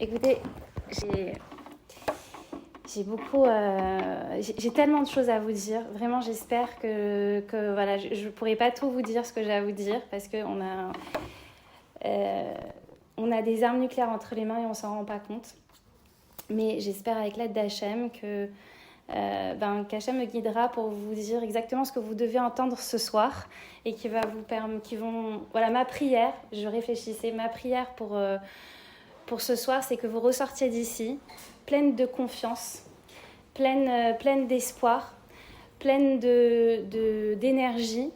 Écoutez, j'ai beaucoup, j'ai tellement de choses à vous dire. Vraiment, j'espère que voilà, je ne pourrai pas tout vous dire ce que j'ai à vous dire parce qu'on a des armes nucléaires entre les mains et on ne s'en rend pas compte. Mais j'espère avec l'aide d'Hachem qu'Hachem me guidera pour vous dire exactement ce que vous devez entendre ce soir et qui va vous permettre, voilà, ma prière, je réfléchissais, ma prière pour ce soir, c'est que vous ressortiez d'ici pleine de confiance, pleine d'espoir, pleine d'énergie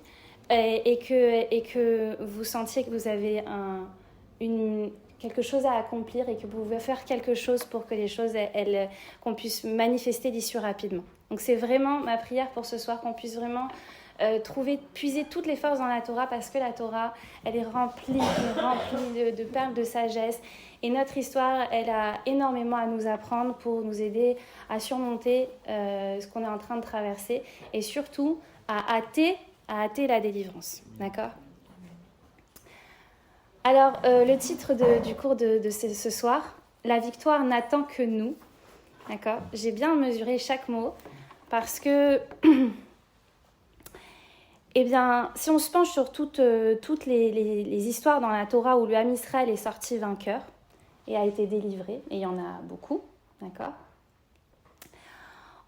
et que vous sentiez que vous avez quelque chose à accomplir et que vous pouvez faire quelque chose pour que les choses, qu'on puisse manifester l'issue rapidement. Donc c'est vraiment ma prière pour ce soir, qu'on puisse vraiment puiser toutes les forces dans la Torah parce que la Torah, elle est remplie de perles de sagesse et notre histoire, elle a énormément à nous apprendre pour nous aider à surmonter ce qu'on est en train de traverser et surtout à hâter la délivrance. D'accord ? Alors, le titre du cours de ce soir, la victoire n'attend que nous. D'accord ? J'ai bien mesuré chaque mot parce que eh bien, si on se penche sur toutes les histoires dans la Torah où le Ham Israël est sorti vainqueur et a été délivré, et il y en a beaucoup, d'accord ?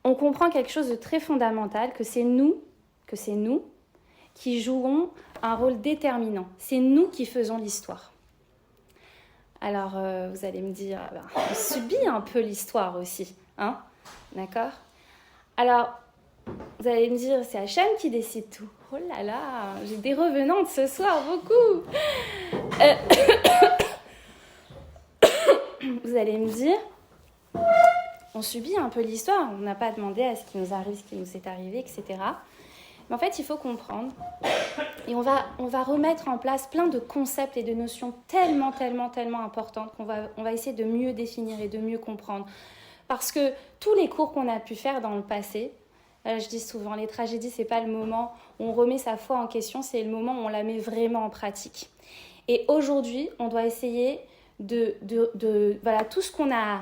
On comprend quelque chose de très fondamental, que c'est nous qui jouons un rôle déterminant. C'est nous qui faisons l'histoire. Alors, vous allez me dire, on subit un peu l'histoire aussi, hein ? D'accord ? Alors, vous allez me dire, c'est Hachem qui décide tout. Oh là là, j'ai des revenantes ce soir, beaucoup. Vous allez me dire, on subit un peu l'histoire, on n'a pas demandé à ce qui nous arrive, ce qui nous est arrivé, etc. Mais en fait, il faut comprendre. Et on va remettre en place plein de concepts et de notions tellement importantes qu'on va essayer de mieux définir et de mieux comprendre. Parce que tous les cours qu'on a pu faire dans le passé, je dis souvent, les tragédies, c'est pas le moment où on remet sa foi en question, c'est le moment où on la met vraiment en pratique. Et aujourd'hui, on doit essayer voilà, tout ce qu'on a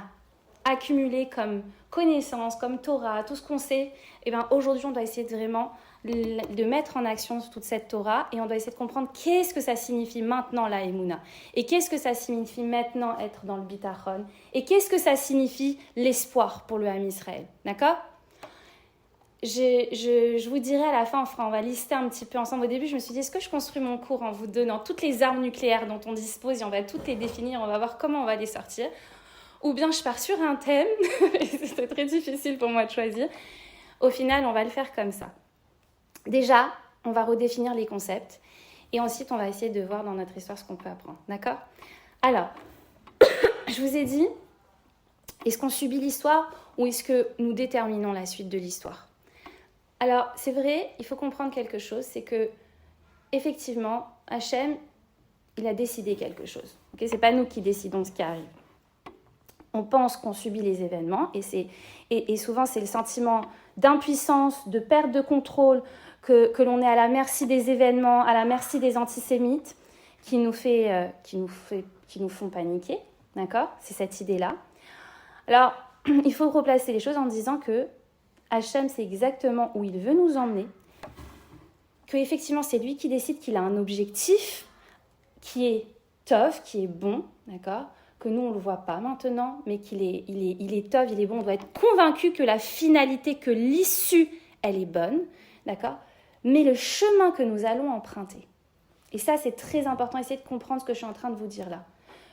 accumulé comme connaissances, comme Torah, tout ce qu'on sait, et bien aujourd'hui, on doit essayer de mettre en action toute cette Torah et on doit essayer de comprendre qu'est-ce que ça signifie maintenant la Emouna et qu'est-ce que ça signifie maintenant être dans le Bitachon et qu'est-ce que ça signifie l'espoir pour le Ham Israël. D'accord ? Je vous dirai à la fin, on va lister un petit peu ensemble. Au début, je me suis dit, est-ce que je construis mon cours en vous donnant toutes les armes nucléaires dont on dispose et on va toutes les définir, on va voir comment on va les sortir. Ou bien je pars sur un thème, et c'était très difficile pour moi de choisir. Au final, on va le faire comme ça. Déjà, on va redéfinir les concepts et ensuite, on va essayer de voir dans notre histoire ce qu'on peut apprendre. D'accord ? Alors, je vous ai dit, est-ce qu'on subit l'histoire ou est-ce que nous déterminons la suite de l'histoire ? Alors, c'est vrai, il faut comprendre quelque chose, c'est que, effectivement, Hachem, il a décidé quelque chose. Okay ? C'est pas nous qui décidons ce qui arrive. On pense qu'on subit les événements et souvent, c'est le sentiment d'impuissance, de perte de contrôle, que l'on est à la merci des événements, à la merci des antisémites qui nous font paniquer. D'accord ? C'est cette idée-là. Alors, il faut replacer les choses en disant que Hachem, c'est exactement où il veut nous emmener, qu'effectivement, c'est lui qui décide qu'il a un objectif qui est tov, qui est bon, d'accord ? Que nous, on ne le voit pas maintenant, mais il est tov, il est bon. On doit être convaincu que la finalité, que l'issue, elle est bonne, d'accord ? Mais le chemin que nous allons emprunter, et ça, c'est très important, essayez de comprendre ce que je suis en train de vous dire là.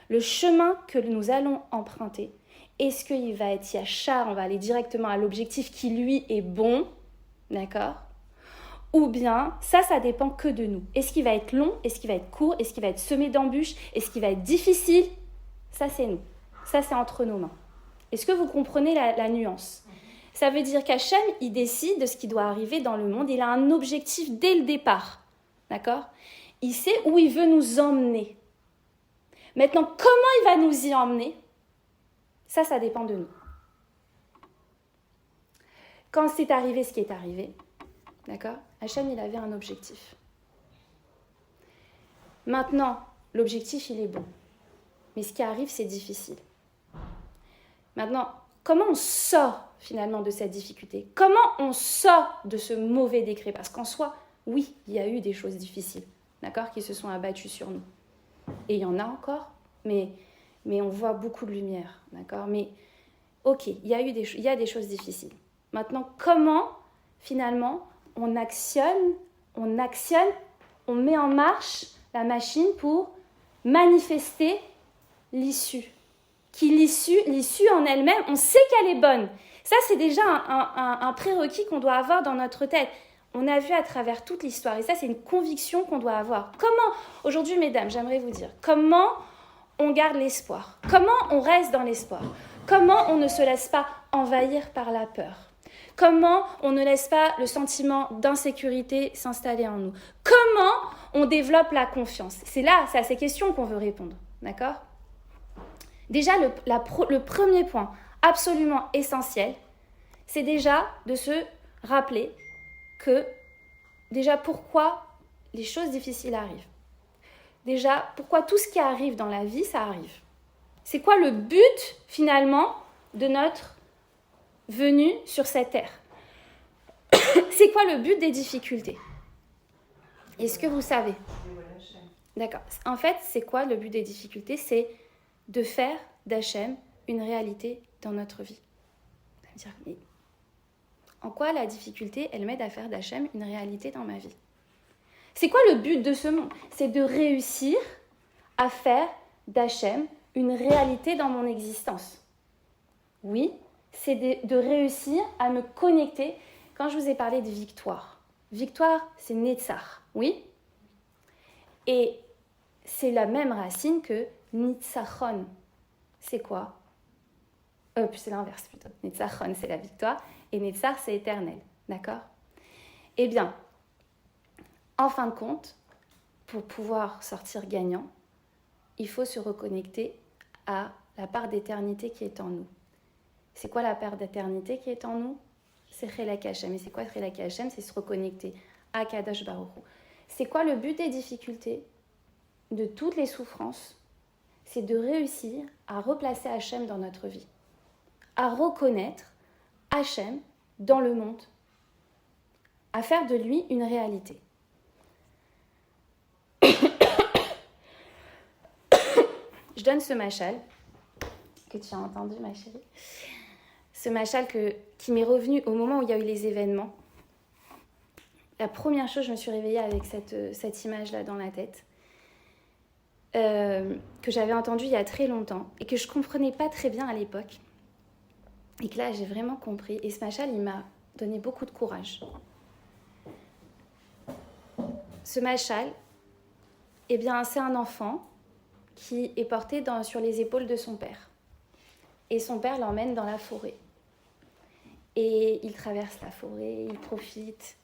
Le chemin que nous allons emprunter, est-ce qu'il va être yachar, on va aller directement à l'objectif qui, lui, est bon, d'accord ? Ou bien, ça dépend que de nous. Est-ce qu'il va être long ? Est-ce qu'il va être court ? Est-ce qu'il va être semé d'embûches ? Est-ce qu'il va être difficile ? Ça, c'est nous. Ça, c'est entre nos mains. Est-ce que vous comprenez la nuance ? Ça veut dire qu'Hachem, il décide de ce qui doit arriver dans le monde. Il a un objectif dès le départ. D'accord ? Il sait où il veut nous emmener. Maintenant, comment il va nous y emmener ? Ça dépend de nous. Quand c'est arrivé ce qui est arrivé, d'accord ? Hachem, il avait un objectif. Maintenant, l'objectif, il est bon. Mais ce qui arrive, c'est difficile. Maintenant, comment on sort finalement de cette difficulté? Comment on sort de ce mauvais décret? Parce qu'en soi, oui, il y a eu des choses difficiles, d'accord, qui se sont abattues sur nous. Et il y en a encore, mais on voit beaucoup de lumière, d'accord? Mais ok, il y a des choses difficiles. Maintenant, comment finalement on actionne, on met en marche la machine pour manifester l'issue? L'issue en elle-même, on sait qu'elle est bonne. Ça, c'est déjà un prérequis qu'on doit avoir dans notre tête. On a vu à travers toute l'histoire, et ça, c'est une conviction qu'on doit avoir. Comment, aujourd'hui, mesdames, j'aimerais vous dire, comment on garde l'espoir? Comment on reste dans l'espoir? Comment on ne se laisse pas envahir par la peur? Comment on ne laisse pas le sentiment d'insécurité s'installer en nous? Comment on développe la confiance? C'est à ces questions qu'on veut répondre, d'accord? Déjà, le premier point absolument essentiel, c'est déjà de se rappeler que, déjà, pourquoi les choses difficiles arrivent. Déjà, pourquoi tout ce qui arrive dans la vie, ça arrive. C'est quoi le but, finalement, de notre venue sur cette terre? C'est quoi le but des difficultés? Est-ce que vous savez? D'accord. En fait, c'est quoi le but des difficultés? C'est de faire d'Hachem une réalité dans notre vie. Ça veut dire, mais en quoi la difficulté, elle m'aide à faire d'Hachem une réalité dans ma vie? C'est quoi le but de ce monde? C'est de réussir à faire d'Hachem une réalité dans mon existence. Oui, c'est de réussir à me connecter. Quand je vous ai parlé de victoire, victoire, c'est Netzach, oui? Et c'est la même racine que Nitzachon. C'est quoi? C'est l'inverse plutôt. Nitzachon, c'est la victoire, et Netzach, c'est éternel, d'accord? Eh bien, en fin de compte, pour pouvoir sortir gagnant, il faut se reconnecter à la part d'éternité qui est en nous. C'est quoi la part d'éternité qui est en nous? C'est Chelak Hashem. Et c'est quoi Chelak Hashem? C'est se reconnecter à Kadosh Baruch Hu. C'est quoi le but des difficultés, de toutes les souffrances? C'est de réussir à replacer Hashem dans notre vie, à reconnaître Hashem dans le monde, à faire de lui une réalité. Je donne ce machal que tu as entendu, ma chérie. Ce machal qui m'est revenu au moment où il y a eu les événements. La première chose, je me suis réveillée avec cette image-là dans la tête, que j'avais entendue il y a très longtemps et que je ne comprenais pas très bien à l'époque. Et que là, j'ai vraiment compris. Et ce machal, il m'a donné beaucoup de courage. Ce machal, eh bien, c'est un enfant qui est porté sur les épaules de son père. Et son père l'emmène dans la forêt. Et il traverse la forêt, il profite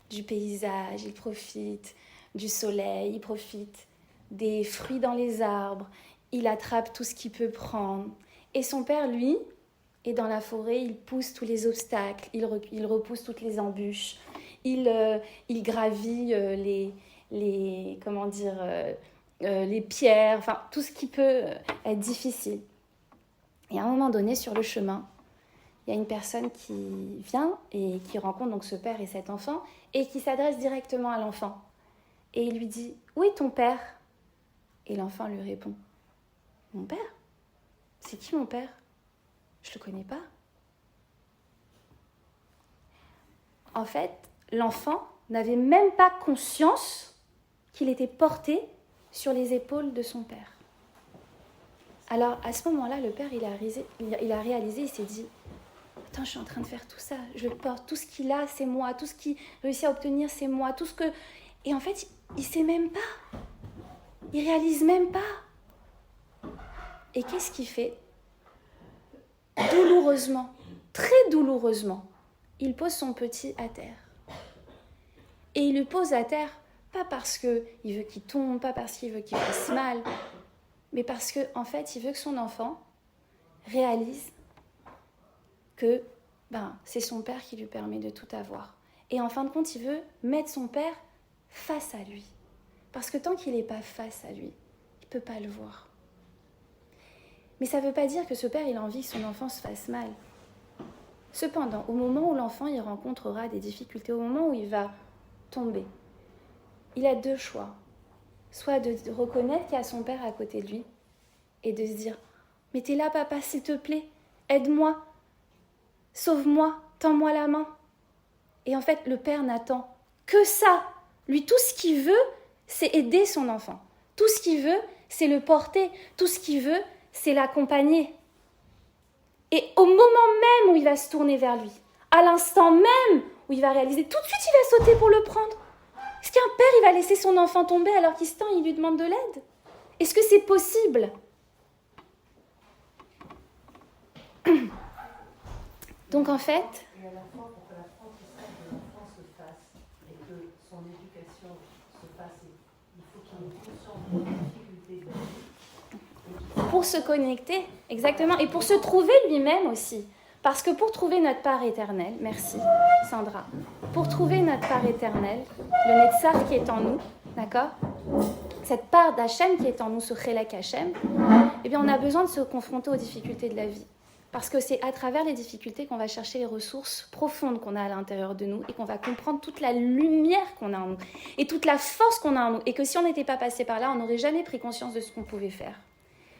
du paysage, il profite du soleil, il profite des fruits dans les arbres, il attrape tout ce qu'il peut prendre. Et son père, lui, est dans la forêt, il pousse tous les obstacles, il repousse toutes les embûches, il gravit les pierres, enfin tout ce qui peut être difficile. Et à un moment donné, sur le chemin, il y a une personne qui vient et qui rencontre donc ce père et cet enfant et qui s'adresse directement à l'enfant. Et il lui dit « Où est ton père ?» Et l'enfant lui répond « Mon père? C'est qui mon père? Je ne le connais pas. » En fait, l'enfant n'avait même pas conscience qu'il était porté sur les épaules de son père. Alors, à ce moment-là, le père, il a réalisé, il s'est dit « Attends, je suis en train de faire tout ça, je le porte, tout ce qu'il a, c'est moi, tout ce qu'il réussit à obtenir, c'est moi, tout ce que... » Et en fait, il ne sait même pas, il ne réalise même pas. Et qu'est-ce qu'il fait? Douloureusement, très douloureusement, il pose son petit à terre. Et il le pose à terre, pas parce qu'il veut qu'il tombe, pas parce qu'il veut qu'il fasse mal, mais parce qu'en fait, il veut que son enfant réalise que c'est son père qui lui permet de tout avoir. Et en fin de compte, il veut mettre son père face à lui. Parce que tant qu'il n'est pas face à lui, il ne peut pas le voir. Mais ça ne veut pas dire que ce père, il a envie que son enfant se fasse mal. Cependant, au moment où l'enfant il rencontrera des difficultés, au moment où il va tomber, il a deux choix. Soit de reconnaître qu'il y a son père à côté de lui et de se dire « Mais t'es là, papa, s'il te plaît, aide-moi, sauve-moi, tends-moi la main. » Et en fait, le père n'attend que ça. Lui, tout ce qu'il veut, c'est aider son enfant. Tout ce qu'il veut, c'est le porter. Tout ce qu'il veut, c'est l'accompagner. Et au moment même où il va se tourner vers lui, à l'instant même où il va réaliser, tout de suite, il va sauter pour le prendre. Est-ce qu'un père, il va laisser son enfant tomber alors qu'il se tend et il lui demande de l'aide? Est-ce que c'est possible? Donc en fait... Et à la fois, pour que l'apprentissage de l'enfant se fasse et que son éducation se fasse, il faut qu'il ait conscience des difficultés de la vie. Pour se connecter, exactement, et pour se trouver lui-même aussi. Parce que pour trouver notre part éternelle, merci Sandra, pour trouver notre part éternelle, le Netzar qui est en nous, d'accord, cette part d'Hachem qui est en nous, ce Chelek Hachem, eh bien on a besoin de se confronter aux difficultés de la vie. Parce que c'est à travers les difficultés qu'on va chercher les ressources profondes qu'on a à l'intérieur de nous et qu'on va comprendre toute la lumière qu'on a en nous et toute la force qu'on a en nous. Et que si on n'était pas passé par là, on n'aurait jamais pris conscience de ce qu'on pouvait faire.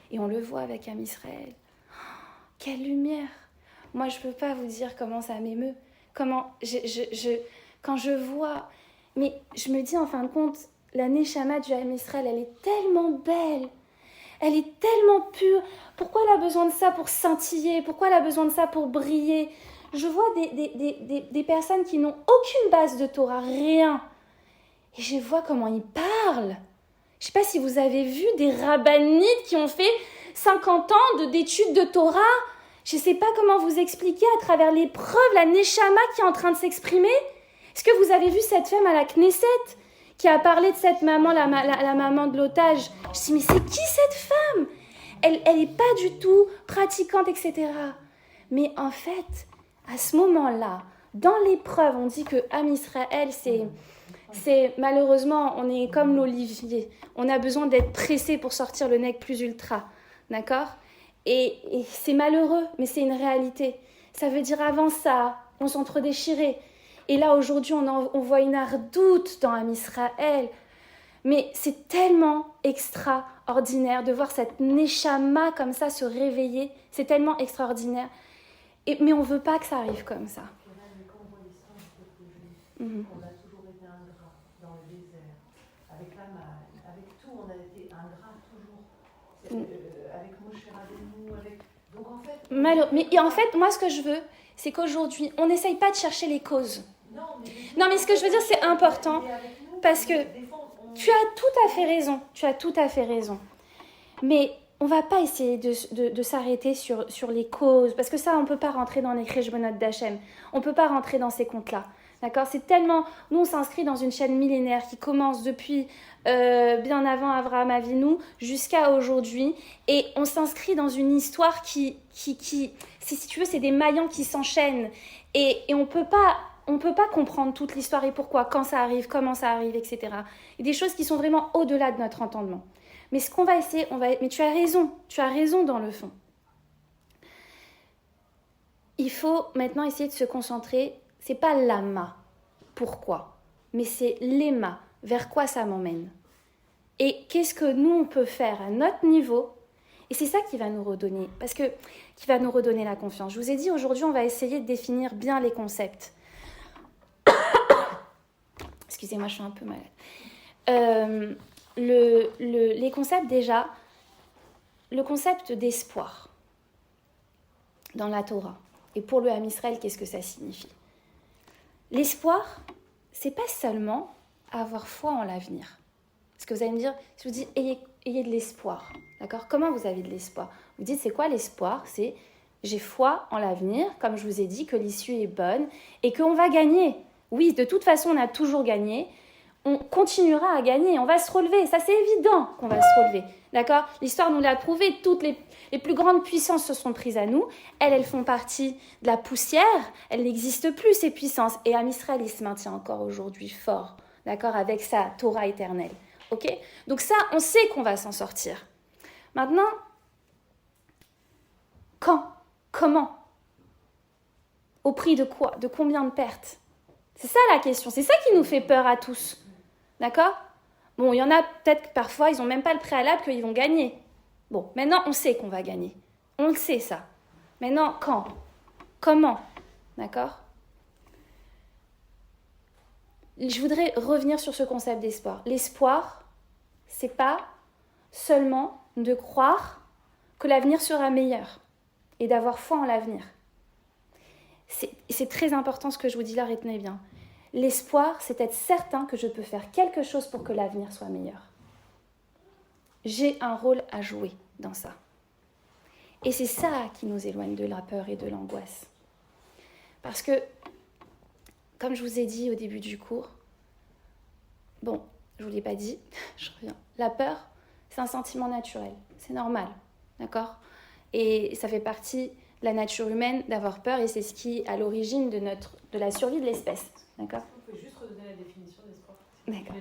Et on le voit avec Am Israël. Oh, quelle lumière! Moi, je ne peux pas vous dire comment ça m'émeut. Quand je vois... Mais je me dis, en fin de compte, la Neshama du Am Israël, elle est tellement belle. Elle est tellement pure. Pourquoi elle a besoin de ça pour scintiller? Pourquoi elle a besoin de ça pour briller? Je vois des personnes qui n'ont aucune base de Torah, rien. Et je vois comment ils parlent. Je ne sais pas si vous avez vu des rabbinites qui ont fait 50 ans d'études de Torah. Je ne sais pas comment vous expliquer à travers l'épreuve, la Neshama qui est en train de s'exprimer. Est-ce que vous avez vu cette femme à la Knesset qui a parlé de cette maman, la maman de l'otage? Je me suis dit, mais c'est qui cette femme? Elle n'est pas du tout pratiquante, etc. Mais en fait, à ce moment-là, dans l'épreuve, on dit que Am Israël, c'est malheureusement, on est comme l'olivier. On a besoin d'être pressé pour sortir le nec plus ultra. D'accord? Et c'est malheureux, mais c'est une réalité. Ça veut dire avant ça, on s'entre-déchirait. Et là, aujourd'hui, on voit une ardoute dans Am Israël. Mais c'est tellement extraordinaire de voir cette Neshama comme ça se réveiller. C'est tellement extraordinaire. Mais on ne veut pas que ça arrive comme ça. On a toujours été ingrat dans le désert, avec la malle, avec tout, on a été ingrat toujours. Avec Moshe Rabbeinu, avec... Donc en fait... Mais en fait, moi ce que je veux, c'est qu'aujourd'hui, on n'essaye pas de chercher les causes. Non, mais ce que je veux dire, c'est important, parce que tu as tout à fait raison. Mais on ne va pas essayer de s'arrêter sur les causes, parce que ça, on ne peut pas rentrer dans les Cheshbonot d'Hachem. On ne peut pas rentrer dans ces comptes-là. D'accord? C'est tellement... Nous, on s'inscrit dans une chaîne millénaire qui commence depuis bien avant Avraham Avinu jusqu'à aujourd'hui. Et on s'inscrit dans une histoire qui si tu veux, c'est des maillons qui s'enchaînent. Et on ne peut pas comprendre toute l'histoire et pourquoi, quand ça arrive, comment ça arrive, etc. Il y a des choses qui sont vraiment au-delà de notre entendement. Mais ce qu'on va essayer, mais tu as raison dans le fond. Il faut maintenant essayer de se concentrer. C'est pas l'ama, pourquoi, mais c'est l'ema, vers quoi ça m'emmène. Et qu'est-ce que nous, on peut faire à notre niveau? Et c'est ça qui va nous redonner, qui va nous redonner la confiance. Je vous ai dit, aujourd'hui, on va essayer de définir bien les concepts. Excusez-moi, je suis un peu malade. Les concepts, déjà, le concept d'espoir dans la Torah. Et pour le Ham Israël, qu'est-ce que ça signifie? L'espoir, c'est pas seulement avoir foi en l'avenir. Parce que vous allez me dire, si je vous dis ayez de l'espoir, d'accord? Comment vous avez de l'espoir? Vous dites, c'est quoi l'espoir? C'est j'ai foi en l'avenir, comme je vous ai dit, que l'issue est bonne et qu'on va gagner. Oui, de toute façon, on a toujours gagné. On continuera à gagner, on va se relever. Ça, c'est évident qu'on va se relever, d'accord? L'histoire nous l'a prouvé, toutes les plus grandes puissances se sont prises à nous. Elles font partie de la poussière, elles n'existent plus, ces puissances. Et Am Israël, il se maintient encore aujourd'hui fort, d'accord, avec sa Torah éternelle, ok? Donc ça, on sait qu'on va s'en sortir. Maintenant, Quand? Comment? Au prix de quoi? De combien de pertes? C'est ça la question. C'est ça qui nous fait peur à tous. D'accord? Bon, il y en a peut-être que parfois, ils n'ont même pas le préalable qu'ils vont gagner. Bon, maintenant, on sait qu'on va gagner. On le sait, ça. Maintenant, quand? Comment? D'accord? Je voudrais revenir sur ce concept d'espoir. L'espoir, c'est pas seulement de croire que l'avenir sera meilleur et d'avoir foi en l'avenir. C'est très important ce que je vous dis là, retenez bien. L'espoir, c'est être certain que je peux faire quelque chose pour que l'avenir soit meilleur. J'ai un rôle à jouer dans ça. Et c'est ça qui nous éloigne de la peur et de l'angoisse. Parce que, comme je vous ai dit au début du cours, bon, je ne vous l'ai pas dit, je reviens. La peur, c'est un sentiment naturel, c'est normal, d'accord? Et ça fait partie de la nature humaine d'avoir peur et c'est ce qui est à l'origine de la survie de l'espèce, d'accord? Vous pouvez juste redonner la définition d'espoir. D'accord.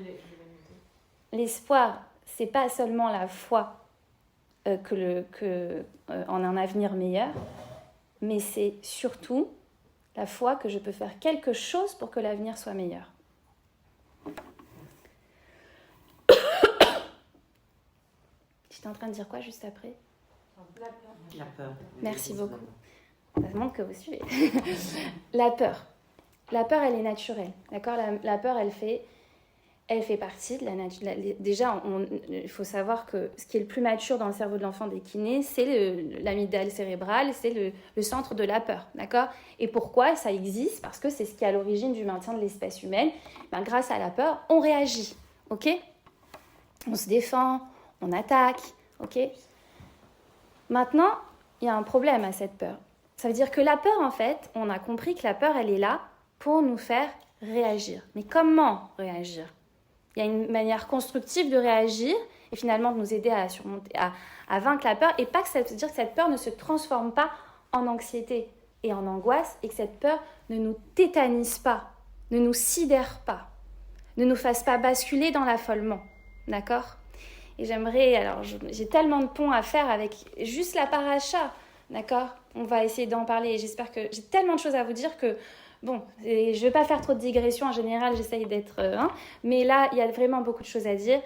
L'espoir, c'est pas seulement la foi en un avenir meilleur, mais c'est surtout la foi que je peux faire quelque chose pour que l'avenir soit meilleur. J'étais en train de dire quoi juste après? La peur. Merci beaucoup. Ça montre que vous suivez. La peur. La peur, elle est naturelle. D'accord? La peur, elle fait partie de la nature. Déjà, il faut savoir que ce qui est le plus mature dans le cerveau de l'enfant dès qu'il naît, c'est l'amygdale cérébrale, c'est le centre de la peur. D'accord? Et pourquoi ça existe? Parce que c'est ce qui est à l'origine du maintien de l'espèce humaine. Ben, grâce à la peur, on réagit. Ok? On se défend, on attaque. Ok? Maintenant, il y a un problème à cette peur. Ça veut dire que la peur, en fait, on a compris que la peur, elle est là pour nous faire réagir. Mais comment réagir? Il y a une manière constructive de réagir et finalement de nous aider à surmonter, à vaincre la peur. Et pas que ça veut dire que cette peur ne se transforme pas en anxiété et en angoisse et que cette peur ne nous tétanise pas, ne nous sidère pas, ne nous fasse pas basculer dans l'affolement. D'accord? Et j'aimerais, alors j'ai tellement de ponts à faire avec juste la paracha, d'accord? On va essayer d'en parler. J'espère que j'ai tellement de choses à vous dire que, bon, je ne vais pas faire trop de digressions. En général, j'essaye d'être... mais là, il y a vraiment beaucoup de choses à dire.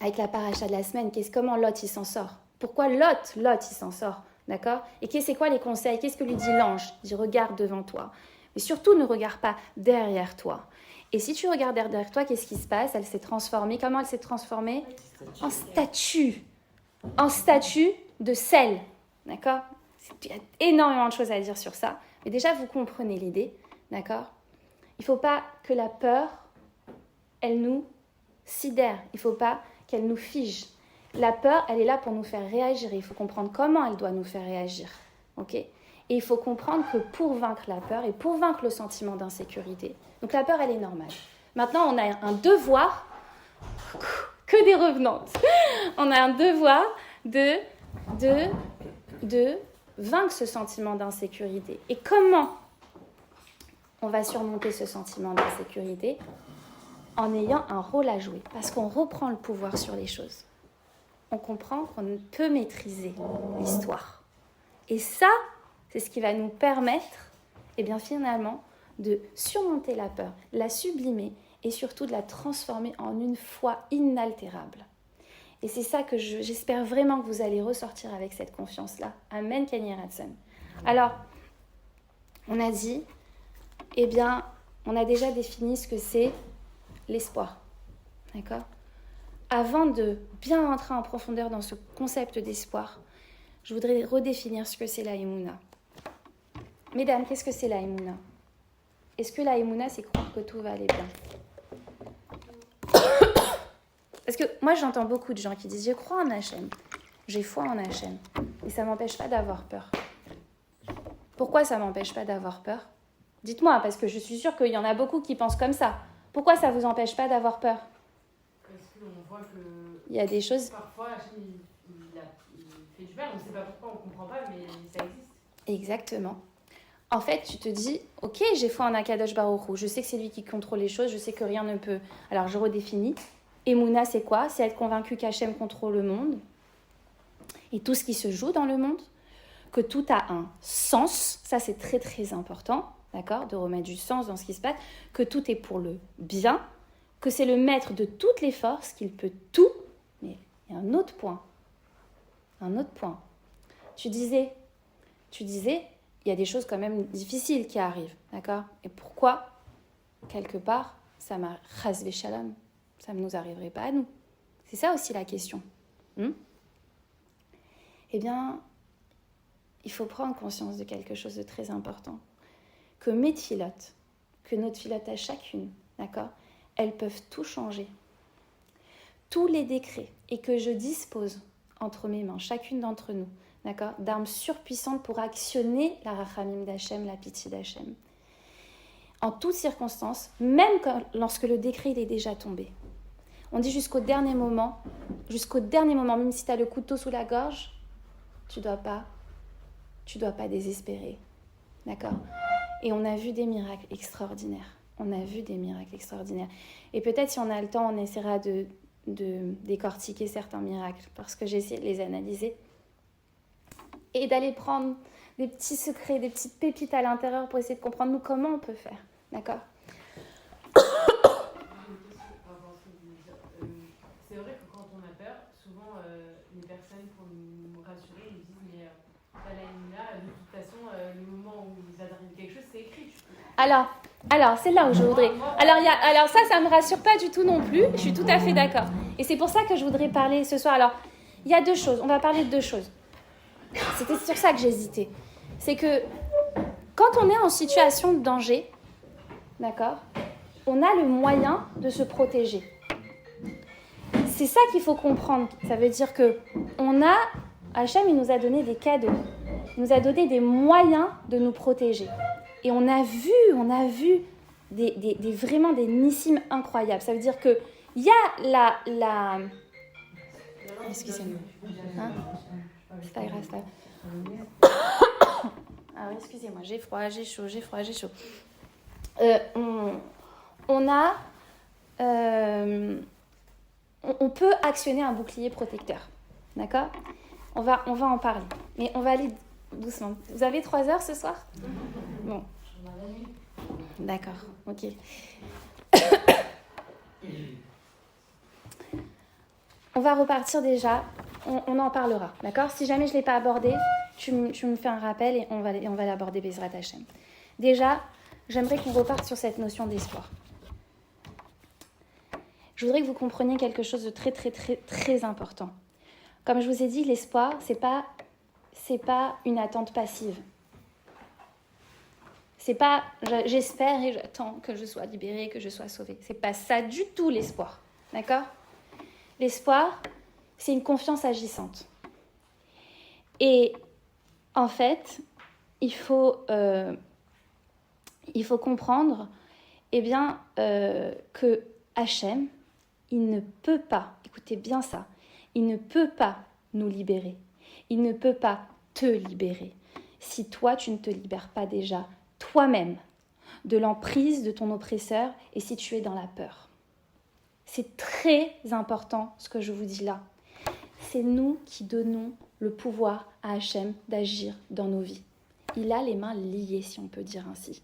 Avec la paracha de la semaine, comment Lot, il s'en sort? Pourquoi Lot, il s'en sort? D'accord? Et c'est quoi les conseils? Qu'est-ce que lui dit l'ange? Il dit, regarde devant toi. Mais surtout, ne regarde pas derrière toi. Et si tu regardes derrière toi, qu'est-ce qui se passe? Elle s'est transformée. Comment elle s'est transformée? En statue. En statue de sel. D'accord? Il y a énormément de choses à dire sur ça. Mais déjà, vous comprenez l'idée. D'accord? Il ne faut pas que la peur, elle nous sidère. Il ne faut pas qu'elle nous fige. La peur, elle est là pour nous faire réagir. Il faut comprendre comment elle doit nous faire réagir. Ok? Et il faut comprendre que pour vaincre la peur et pour vaincre le sentiment d'insécurité, donc la peur, elle est normale. Maintenant, on a un devoir, que des revenantes, on a un devoir de vaincre ce sentiment d'insécurité. Et comment on va surmonter ce sentiment d'insécurité? En ayant un rôle à jouer, parce qu'on reprend le pouvoir sur les choses. On comprend qu'on peut maîtriser l'histoire. Et ça, c'est ce qui va nous permettre, eh bien finalement, de surmonter la peur, la sublimer et surtout de la transformer en une foi inaltérable. Et c'est ça que j'espère vraiment que vous allez ressortir avec cette confiance-là. Amen, Kenny Radson. Alors, on a dit, eh bien, on a déjà défini ce que c'est l'espoir. D'accord? Avant de bien entrer en profondeur dans ce concept d'espoir, je voudrais redéfinir ce que c'est la Emouna. Mesdames, qu'est-ce que c'est la Emouna? Est-ce que la Emouna, c'est croire que tout va aller bien? Parce que moi, j'entends beaucoup de gens qui disent « Je crois en Hachem, j'ai foi en Hachem, mais ça ne m'empêche pas d'avoir peur. » Pourquoi ça ne m'empêche pas d'avoir peur? Dites-moi, parce que je suis sûre qu'il y en a beaucoup qui pensent comme ça. Pourquoi ça ne vous empêche pas d'avoir peur? Parce qu'on voit que... Il y a des choses... Parfois, Hachem, il fait du mal, on ne sait pas pourquoi, on ne comprend pas, mais ça existe. Exactement. En fait, tu te dis, ok, j'ai foi en Akadosh Baruch Hu, je sais que c'est lui qui contrôle les choses, je sais que rien ne peut... Alors, je redéfinis. Emouna, c'est quoi? C'est être convaincu qu'Hachem contrôle le monde et tout ce qui se joue dans le monde. que tout a un sens, ça c'est très très important, d'accord, de remettre du sens dans ce qui se passe, que tout est pour le bien, que c'est le maître de toutes les forces, qu'il peut tout, mais il y a un autre point. Tu disais, il y a des choses quand même difficiles qui arrivent, d'accord? Et pourquoi, quelque part, ça m'a rasvé shalom, ça ne nous arriverait pas à nous? C'est ça aussi la question. Eh bien, il faut prendre conscience de quelque chose de très important. Que mes tfilotes, que notre filote à chacune, d'accord, elles peuvent tout changer. Tous les décrets, et que je dispose entre mes mains, chacune d'entre nous, d'accord, d'armes surpuissantes pour actionner la rachamim d'Hachem, la pitié d'Hachem. En toutes circonstances, même lorsque le décret il est déjà tombé. On dit jusqu'au dernier moment, même si tu as le couteau sous la gorge, tu dois pas désespérer. D'accord? Et on a vu des miracles extraordinaires. Et peut-être si on a le temps, on essaiera de décortiquer certains miracles, parce que j'ai essayé de les analyser. Et d'aller prendre des petits secrets, des petites pépites à l'intérieur pour essayer de comprendre nous comment on peut faire. D'accord? C'est vrai que quand on a peur, souvent les personnes, pour nous rassurer, ils disent mais là, de toute façon, le moment où ils adressent quelque chose, c'est écrit. Alors, c'est là où je voudrais. Alors ça me rassure pas du tout non plus. Je suis tout à fait d'accord. Et c'est pour ça que je voudrais parler ce soir. Alors, il y a deux choses. On va parler de deux choses. C'était sur ça que j'hésitais. C'est que quand on est en situation de danger, d'accord, on a le moyen de se protéger. C'est ça qu'il faut comprendre. Ça veut dire que Hachem, il nous a donné des cadeaux. Il nous a donné des moyens de nous protéger. Et on a vu vraiment des nissim incroyables. Ça veut dire qu'il y a la... Excusez-moi. Hein? C'est pas grave, Alors, excusez-moi, j'ai froid, j'ai chaud. On peut actionner un bouclier protecteur. D'accord? On va en parler. Mais on va aller doucement. Vous avez 3 heures ce soir? Bon. D'accord, ok. On va repartir déjà. On en parlera, d'accord? Si jamais je ne l'ai pas abordé, tu me fais un rappel et on va l'aborder Bezrat Hashem. Déjà, j'aimerais qu'on reparte sur cette notion d'espoir. Je voudrais que vous compreniez quelque chose de très, très, très, très important. Comme je vous ai dit, l'espoir, c'est pas une attente passive. C'est pas j'espère et j'attends que je sois libérée, que je sois sauvée. C'est pas ça du tout l'espoir, d'accord? L'espoir, c'est une confiance agissante. Et en fait, il faut comprendre, que Hachem, il ne peut pas, écoutez bien ça, il ne peut pas nous libérer. Il ne peut pas te libérer si toi, tu ne te libères pas déjà toi-même de l'emprise de ton oppresseur et si tu es dans la peur. C'est très important ce que je vous dis là. C'est nous qui donnons le pouvoir à Hachem d'agir dans nos vies. Il a les mains liées, si on peut dire ainsi.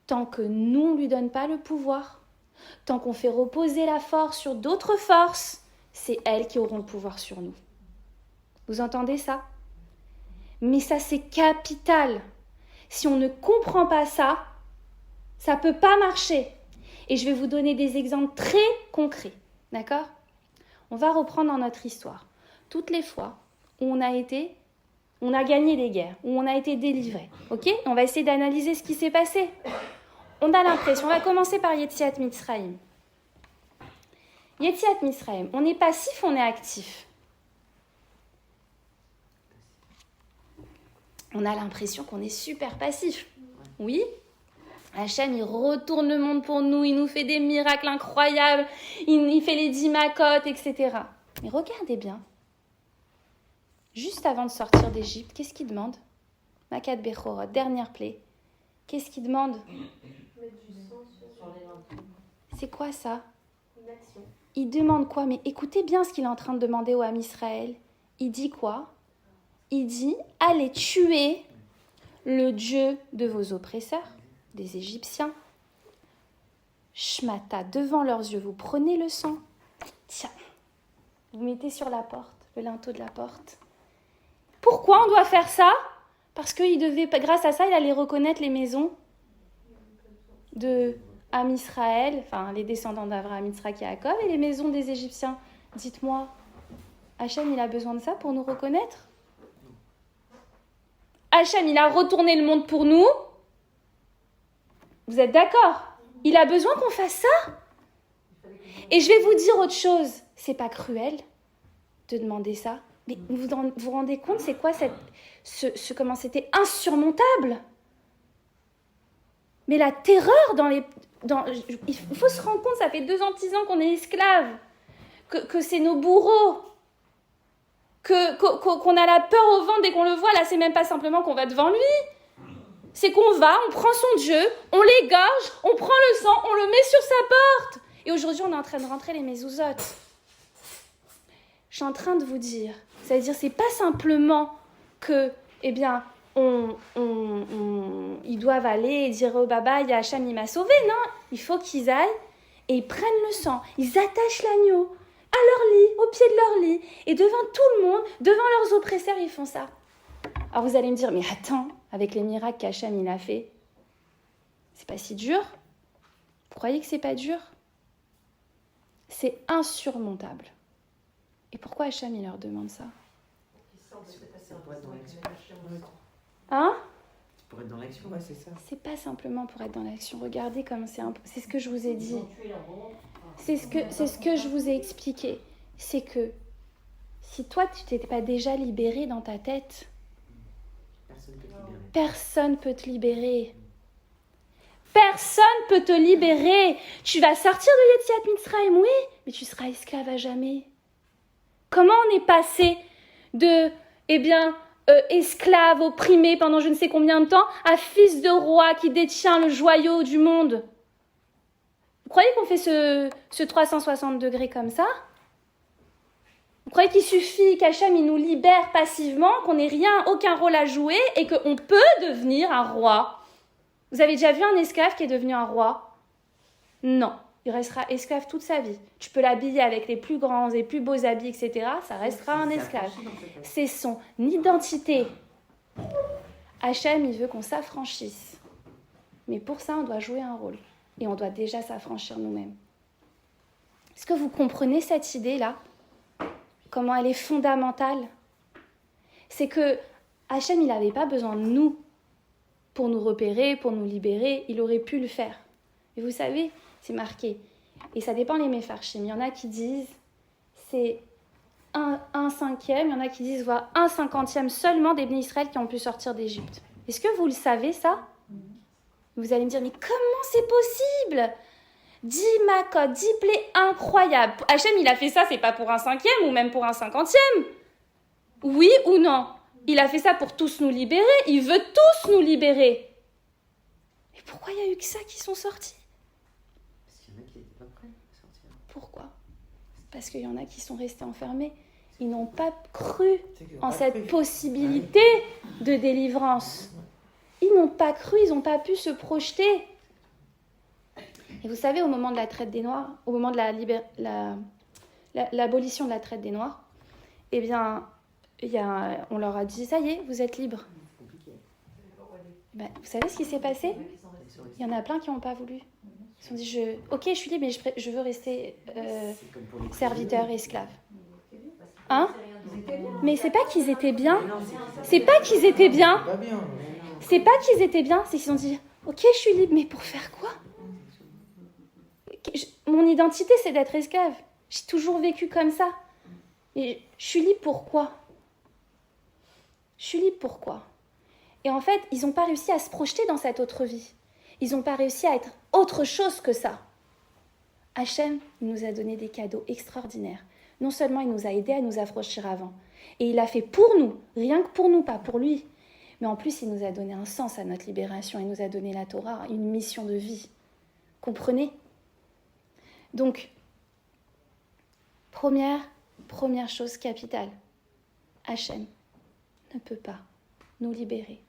Tant que nous, on ne lui donne pas le pouvoir, tant qu'on fait reposer la force sur d'autres forces, c'est elles qui auront le pouvoir sur nous. Vous entendez ça? Mais ça, c'est capital. Si on ne comprend pas ça, ça ne peut pas marcher. Et je vais vous donner des exemples très concrets. D'accord? On va reprendre dans notre histoire. Toutes les fois où on a gagné des guerres, où on a été délivré. Ok? On va essayer d'analyser ce qui s'est passé. On a l'impression, on va commencer par Yetziat Mitzrayim. Yetziat Mitzrayim, on est passif, on est actif. On a l'impression qu'on est super passif. Oui? Hachem, il retourne le monde pour nous, il nous fait des miracles incroyables, il fait les 10 macotes, etc. Mais regardez bien. Juste avant de sortir d'Égypte, qu'est-ce qu'il demande? Makat Bechorot, dernière plaie. Qu'est-ce qu'il demande? Mettre du sang sur les lentilles. C'est quoi ça? Une action. Il demande quoi? Mais écoutez bien ce qu'il est en train de demander au Ham Israël. Il dit quoi? il dit, allez tuer le Dieu de vos oppresseurs, des Égyptiens. Shmata, devant leurs yeux, vous prenez le sang. Tiens, vous mettez sur la porte, le linteau de la porte. Pourquoi on doit faire ça? Parce qu'il devait, grâce à ça, il allait reconnaître les maisons de Am Israël, enfin les descendants d'Abraham, Yitzhak et Jacob, et les maisons des Égyptiens. Dites-moi, Hachem, il a besoin de ça pour nous reconnaître? Hachem, il a retourné le monde pour nous. Vous êtes d'accord? Il a besoin qu'on fasse ça? Et je vais vous dire autre chose. C'est pas cruel de demander ça. Mais vous vous rendez compte, c'est quoi comment c'était insurmontable? Mais la terreur il faut se rendre compte, ça fait 2 ans, 10 ans qu'on est esclaves, que c'est nos bourreaux, qu'on a la peur au ventre dès qu'on le voit. Là, c'est même pas simplement qu'on va devant lui. C'est qu'on on prend son Dieu, on l'égorge, on prend le sang, on le met sur sa porte. Et aujourd'hui, on est en train de rentrer les mezuzot. Je suis en train de vous dire, ça veut dire, c'est pas simplement que, ils doivent aller et dire au baba, il y a Hachem, il m'a sauvé. Non, il faut qu'ils aillent et ils prennent le sang, ils attachent l'agneau à leur lit, au pied de leur lit, et devant tout le monde, devant leurs oppresseurs, ils font ça. Alors vous allez me dire, mais attends, avec les miracles qu'Hachem il a fait, c'est pas si dur? Vous croyez que c'est pas dur? C'est insurmontable. Et pourquoi Hachem il leur demande ça? Hein? Pour être dans l'action. Ouais, c'est ça. C'est pas simplement pour être dans l'action. Regardez comme c'est ce que je vous ai dit. C'est ce que je vous ai expliqué. C'est que si toi tu t'étais pas déjà libéré dans ta tête, personne peut te libérer. Personne peut te libérer. Tu vas sortir de Yetziat Mitzrayim, oui, mais tu seras esclave à jamais. Comment on est passé de, esclave, opprimé pendant je ne sais combien de temps, à fils de roi qui détient le joyau du monde? Vous croyez qu'on fait ce 360 degrés comme ça? Vous croyez qu'il suffit qu'Hachem il nous libère passivement, qu'on n'ait aucun rôle à jouer et qu'on peut devenir un roi? Vous avez déjà vu un esclave qui est devenu un roi? Non, il restera esclave toute sa vie. Tu peux l'habiller avec les plus grands et plus beaux habits, etc. Ça restera un esclave. C'est son identité. Hachem, il veut qu'on s'affranchisse. Mais pour ça, on doit jouer un rôle. Et on doit déjà s'affranchir nous-mêmes. Est-ce que vous comprenez cette idée-là? Comment elle est fondamentale? C'est que Hachem, il n'avait pas besoin de nous pour nous repérer, pour nous libérer. Il aurait pu le faire. Et vous savez, c'est marqué. Et ça dépend les méfarchim. Il y en a qui disent c'est un cinquième, il y en a qui disent voilà, 1/50 seulement des bénis Israël qui ont pu sortir d'Égypte. Est-ce que vous le savez ça? Vous allez me dire mais comment c'est possible? 10 makot, 10 plaies incroyables. Hachem il a fait ça, c'est pas pour un 5e ou même pour un 50e. Oui ou non? Il a fait ça pour tous nous libérer. Il veut tous nous libérer. Mais pourquoi il n'y a eu que ça qui sont sortis? Parce qu'il y en a qui n'étaient pas prêts à sortir. Pourquoi? Parce qu'il y en a qui sont restés enfermés. Ils n'ont pas cru en cette possibilité de délivrance. Ils n'ont pas cru, ils n'ont pas pu se projeter. Et vous savez, au moment de la traite des Noirs, au moment de l'abolition de la traite des Noirs, eh bien, on leur a dit, ça y est, vous êtes libres. Ben, vous savez ce qui s'est passé? Il y en a plein qui n'ont pas voulu. Ils se sont dit, ok, je suis libre, mais je veux rester serviteur, esclave. Hein? Mais c'est pas qu'ils étaient bien. C'est pas qu'ils étaient bien. C'est pas qu'ils étaient bien, c'est qu'ils se sont dit, ok, je suis libre, mais pour faire quoi? Mon identité, c'est d'être esclave. J'ai toujours vécu comme ça. Et je suis libre pourquoi? Je suis libre pourquoi? Et en fait, ils n'ont pas réussi à se projeter dans cette autre vie. Ils n'ont pas réussi à être autre chose que ça. Hachem nous a donné des cadeaux extraordinaires. Non seulement il nous a aidés à nous affranchir avant, et il l'a fait pour nous, rien que pour nous, pas pour lui. Mais en plus, il nous a donné un sens à notre libération. Il nous a donné la Torah, une mission de vie. Comprenez? Donc, première chose capitale. Hachem, ne peut pas nous libérer,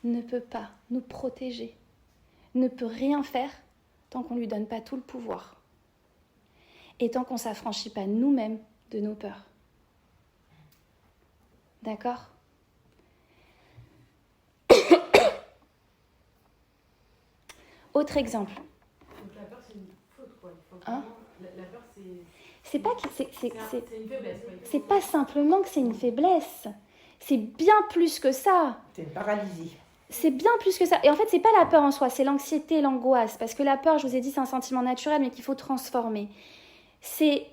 ne peut pas nous protéger, ne peut rien faire tant qu'on ne lui donne pas tout le pouvoir. Et tant qu'on ne s'affranchit pas nous-mêmes de nos peurs. D'accord ? Autre exemple. Donc la peur, c'est une faute, quoi. Il faut Hein? vraiment- la peur, C'est pas que c'est une faiblesse. Ouais. c'est pas simplement que c'est une faiblesse. C'est bien plus que ça. C'est une paralysie. C'est bien plus que ça. Et en fait, c'est pas la peur en soi, c'est l'anxiété, l'angoisse. Parce que la peur, je vous ai dit, c'est un sentiment naturel, mais qu'il faut transformer. C'est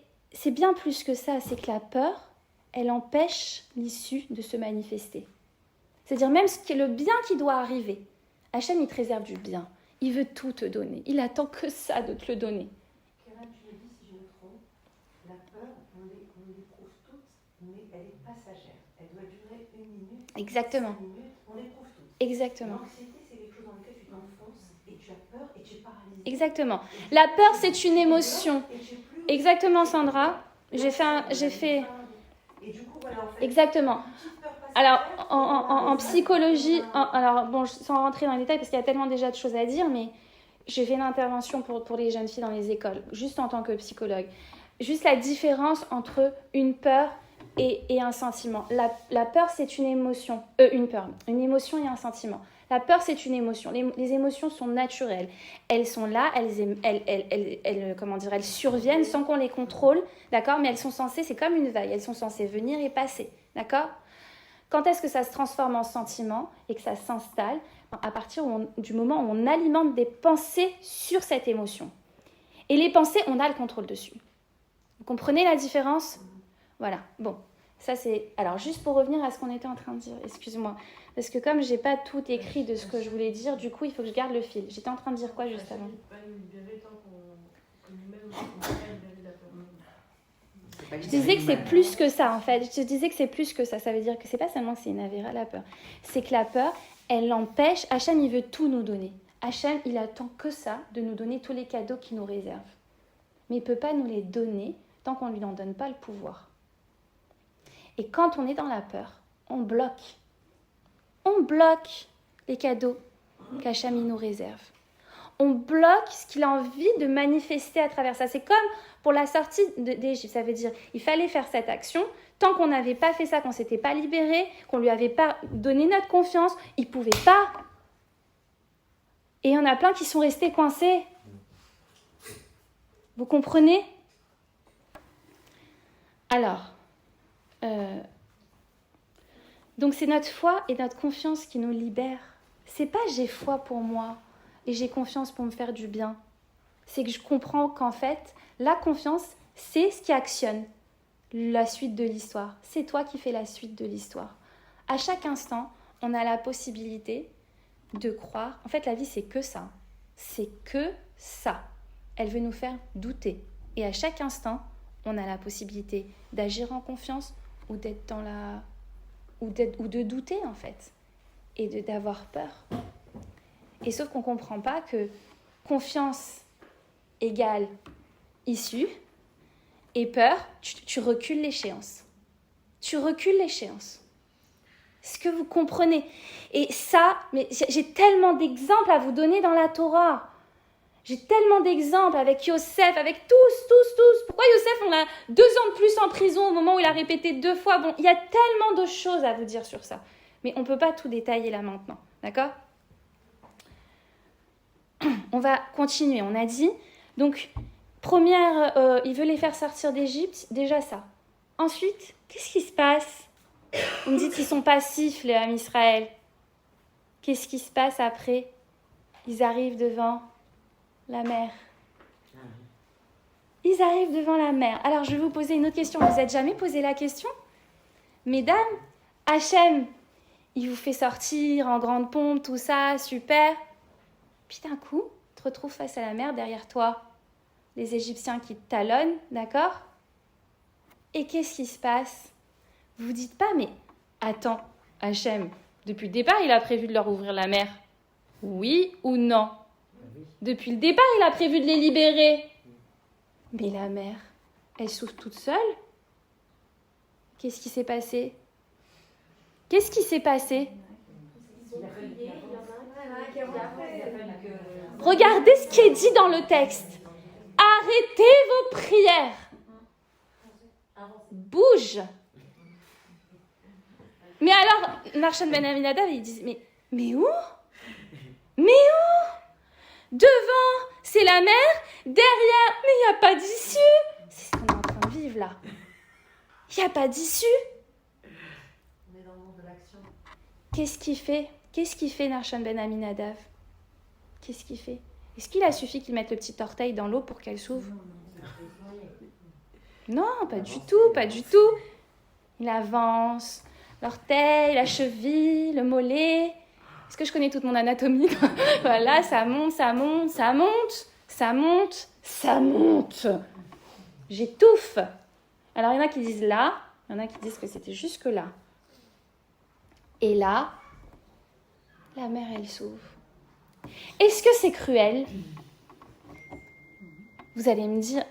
bien plus que ça. C'est que la peur, elle empêche l'issue de se manifester. C'est-à-dire même ce qui est le bien qui doit arriver. Hachem, il te réserve du bien. Il veut tout te donner. Il attend que ça de te le donner. Karen, tu me dis si je me trompe, la peur, on l'éprouve toutes, mais elle est passagère. Elle doit durer 1 minute. Exactement. 5 minutes, on l'éprouve toutes. Exactement. L'anxiété, c'est quelque chose dans lequel tu t'enfonces et tu as peur et tu es paralysé. Exactement. La peur, c'est une émotion. Exactement, Sandra. J'ai fait... Et du coup, voilà, en fait, Exactement. une petite peur passagère, Alors, c'est en paralysant. psychologie, alors bon, sans rentrer dans les détails parce qu'il y a tellement déjà de choses à dire, mais j'ai fait une intervention pour les jeunes filles dans les écoles, juste en tant que psychologue. Juste la différence entre une peur et un sentiment. La peur, c'est une émotion. Une émotion et un sentiment. La peur, c'est une émotion. Les émotions sont naturelles. Elles sont là, elles surviennent sans qu'on les contrôle, d'accord ? Mais elles sont censées, c'est comme une vague, elles sont censées venir et passer, d'accord ? Quand est-ce que ça se transforme en sentiment et que ça s'installe ? À partir du moment où on alimente des pensées sur cette émotion. Et les pensées, on a le contrôle dessus. Vous comprenez la différence ? Voilà, bon. Ça c'est... Alors, juste pour revenir à ce qu'on était en train de dire, excuse-moi. Parce que comme j'ai pas tout écrit de ce que je voulais dire, du coup, il faut que je garde le fil. J'étais en train de dire quoi juste avant ? On ne peut pas nous libérer tant que nous-mêmes, on ne peut pas libérer de la peur. Je disais que c'est plus que ça, en fait. Je disais que c'est plus que ça. Ça veut dire que c'est pas seulement que c'est une avéra, la peur. C'est que la peur, elle l'empêche. Hachem, il veut tout nous donner. Hachem, il attend que ça, de nous donner tous les cadeaux qu'il nous réserve. Mais il ne peut pas nous les donner tant qu'on ne lui en donne pas le pouvoir. Et quand on est dans la peur, on bloque. On bloque les cadeaux qu'Hachem il nous réserve. On bloque ce qu'il a envie de manifester à travers ça. C'est comme pour la sortie d'Égypte. Ça veut dire il fallait faire cette action. Tant qu'on n'avait pas fait ça, qu'on ne s'était pas libéré, qu'on ne lui avait pas donné notre confiance, il ne pouvait pas. Et il y en a plein qui sont restés coincés. Vous comprenez ? Alors, donc c'est notre foi et notre confiance qui nous libèrent. C'est pas j'ai foi pour moi et j'ai confiance pour me faire du bien. C'est que je comprends qu'en fait, la confiance, c'est ce qui actionne la suite de l'histoire. C'est toi qui fais la suite de l'histoire. À chaque instant, on a la possibilité de croire. En fait, la vie, c'est que ça. C'est que ça. Elle veut nous faire douter. Et à chaque instant, on a la possibilité d'agir en confiance ou d'être dans la... ou de douter, en fait. Et d'avoir peur. Et sauf qu'on ne comprend pas que confiance égale issue et peur, tu recules l'échéance. Tu recules l'échéance. Est-ce que vous comprenez ? Et ça, mais j'ai tellement d'exemples à vous donner dans la Torah. J'ai tellement d'exemples avec Yosef, avec tous. Pourquoi Yosef, on a 2 ans de plus en prison au moment où il a répété 2 fois ? Bon, il y a tellement de choses à vous dire sur ça. Mais on ne peut pas tout détailler là maintenant. D'accord ? On va continuer. On a dit, donc, première, il veut les faire sortir d'Égypte. Déjà ça. Ensuite, qu'est-ce qui se passe ? Vous me dites qu'ils sont passifs, les Ham Israël. Qu'est-ce qui se passe après ? Ils arrivent devant la mer. Ils arrivent devant la mer. Alors, je vais vous poser une autre question. Vous n'êtes jamais posé la question ? Mesdames, Hachem, il vous fait sortir en grande pompe, tout ça, super. Puis d'un coup, tu te retrouves face à la mer, derrière toi, les Égyptiens qui te talonnent, d'accord ? Et qu'est-ce qui se passe ? Vous vous dites pas, mais attends, Hachem, depuis le départ, il a prévu de leur ouvrir la mer. Oui ou non ? Depuis le départ, il a prévu de les libérer. Mais la mer, elle s'ouvre toute seule. Qu'est-ce qui s'est passé ? Qu'est-ce qui s'est passé? Ils ont prié, il y en a un qui a fait. Regardez ce qui est dit dans le texte. Arrêtez vos prières. Bouge. Mais alors, Narshon Ben Aminadav, ils disent, mais où? Mais où? Devant, c'est la mer. Derrière, mais il n'y a pas d'issue. C'est ce qu'on est en train de vivre là. Il n'y a pas d'issue. On est dans le monde de l'action. Qu'est-ce qu'il fait Narshon Ben Aminadav? Qu'est-ce qu'il fait? Est-ce qu'il a suffi qu'il mette le petit orteil dans l'eau pour qu'elle s'ouvre? Non, pas du tout. Il avance, l'orteil, la cheville, le mollet. Est-ce que je connais toute mon anatomie? Voilà, ça monte. J'étouffe. Alors, il y en a qui disent là, il y en a qui disent que c'était jusque là. Et là, la mer, elle s'ouvre. Est-ce que c'est cruel? Vous allez me dire,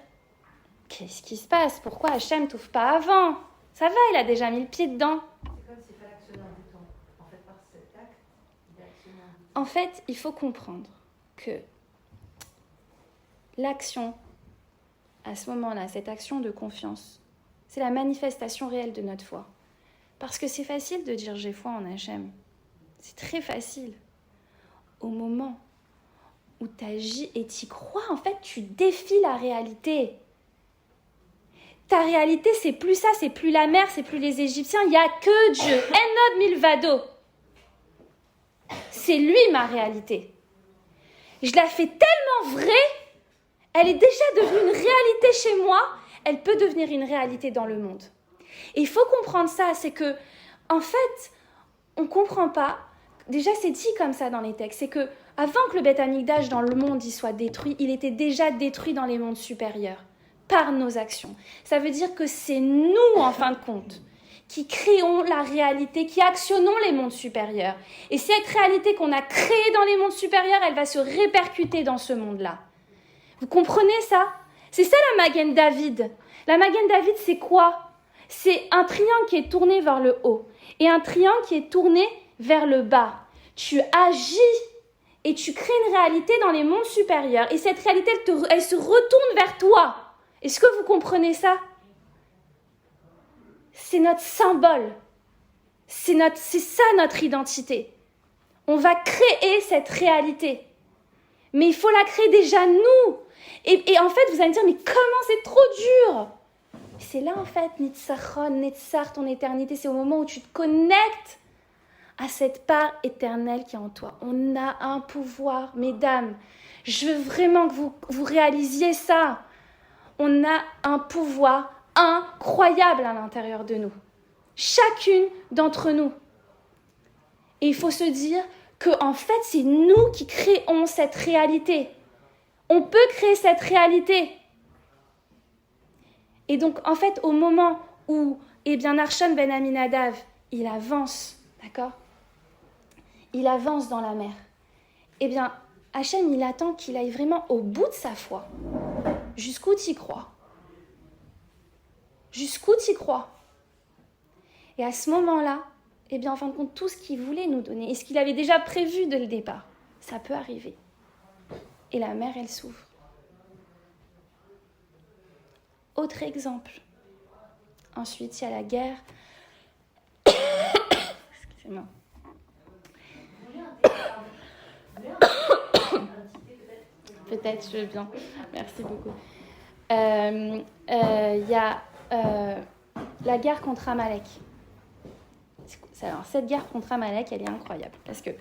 qu'est-ce qui se passe? Pourquoi Hachem t'ouvre pas avant? Ça va, il a déjà mis le pied dedans. C'est comme s'il fallait actionner un bouton. En fait, par cet acte, il a actionné un bouton. En fait, il faut comprendre que l'action, à ce moment-là, cette action de confiance, c'est la manifestation réelle de notre foi. Parce que c'est facile de dire j'ai foi en Hachem. C'est très facile. Au moment où tu agis et tu y crois, en fait, tu défies la réalité. Ta réalité, c'est plus ça, c'est plus la mer, c'est plus les Égyptiens, il n'y a que Dieu. Enod milvado. C'est lui ma réalité. Je la fais tellement vraie, elle est déjà devenue une réalité chez moi, elle peut devenir une réalité dans le monde. Et il faut comprendre ça, c'est que, en fait, on ne comprend pas. Déjà, c'est dit comme ça dans les textes. C'est que avant que le Beth Amikdash dans le monde y soit détruit, il était déjà détruit dans les mondes supérieurs par nos actions. Ça veut dire que c'est nous, en fin de compte, qui créons la réalité, qui actionnons les mondes supérieurs. Et cette réalité qu'on a créée dans les mondes supérieurs, elle va se répercuter dans ce monde-là. Vous comprenez ça? C'est ça la Magen David. La Magen David, c'est quoi? C'est un triangle qui est tourné vers le haut et un triangle qui est tourné vers le bas. Tu agis et tu crées une réalité dans les mondes supérieurs. Et cette réalité, elle se retourne vers toi. Est-ce que vous comprenez ça? C'est notre symbole. C'est ça notre identité. On va créer cette réalité. Mais il faut la créer déjà nous. Et en fait, vous allez me dire, mais comment c'est trop dur? C'est là en fait, Nitzachon, Netzar, ton éternité. C'est au moment où tu te connectes à cette part éternelle qui est en toi. On a un pouvoir, mesdames. Je veux vraiment que vous réalisiez ça. On a un pouvoir incroyable à l'intérieur de nous. Chacune d'entre nous. Et il faut se dire qu'en fait, c'est nous qui créons cette réalité. On peut créer cette réalité. Et donc, en fait, au moment où Narshon Ben Aminadav, il avance, d'accord? Il avance dans la mer. Hachem, il attend qu'il aille vraiment au bout de sa foi. Jusqu'où tu y crois? Jusqu'où tu y crois? Et à ce moment-là, en fin de compte, tout ce qu'il voulait nous donner, et ce qu'il avait déjà prévu dès le départ, ça peut arriver. Et la mer, elle s'ouvre. Autre exemple. Ensuite, il y a la guerre. Excusez-moi. Peut-être, je veux bien. Merci beaucoup. Il y a la guerre contre Amalek. Alors, cette guerre contre Amalek, elle est incroyable. Parce que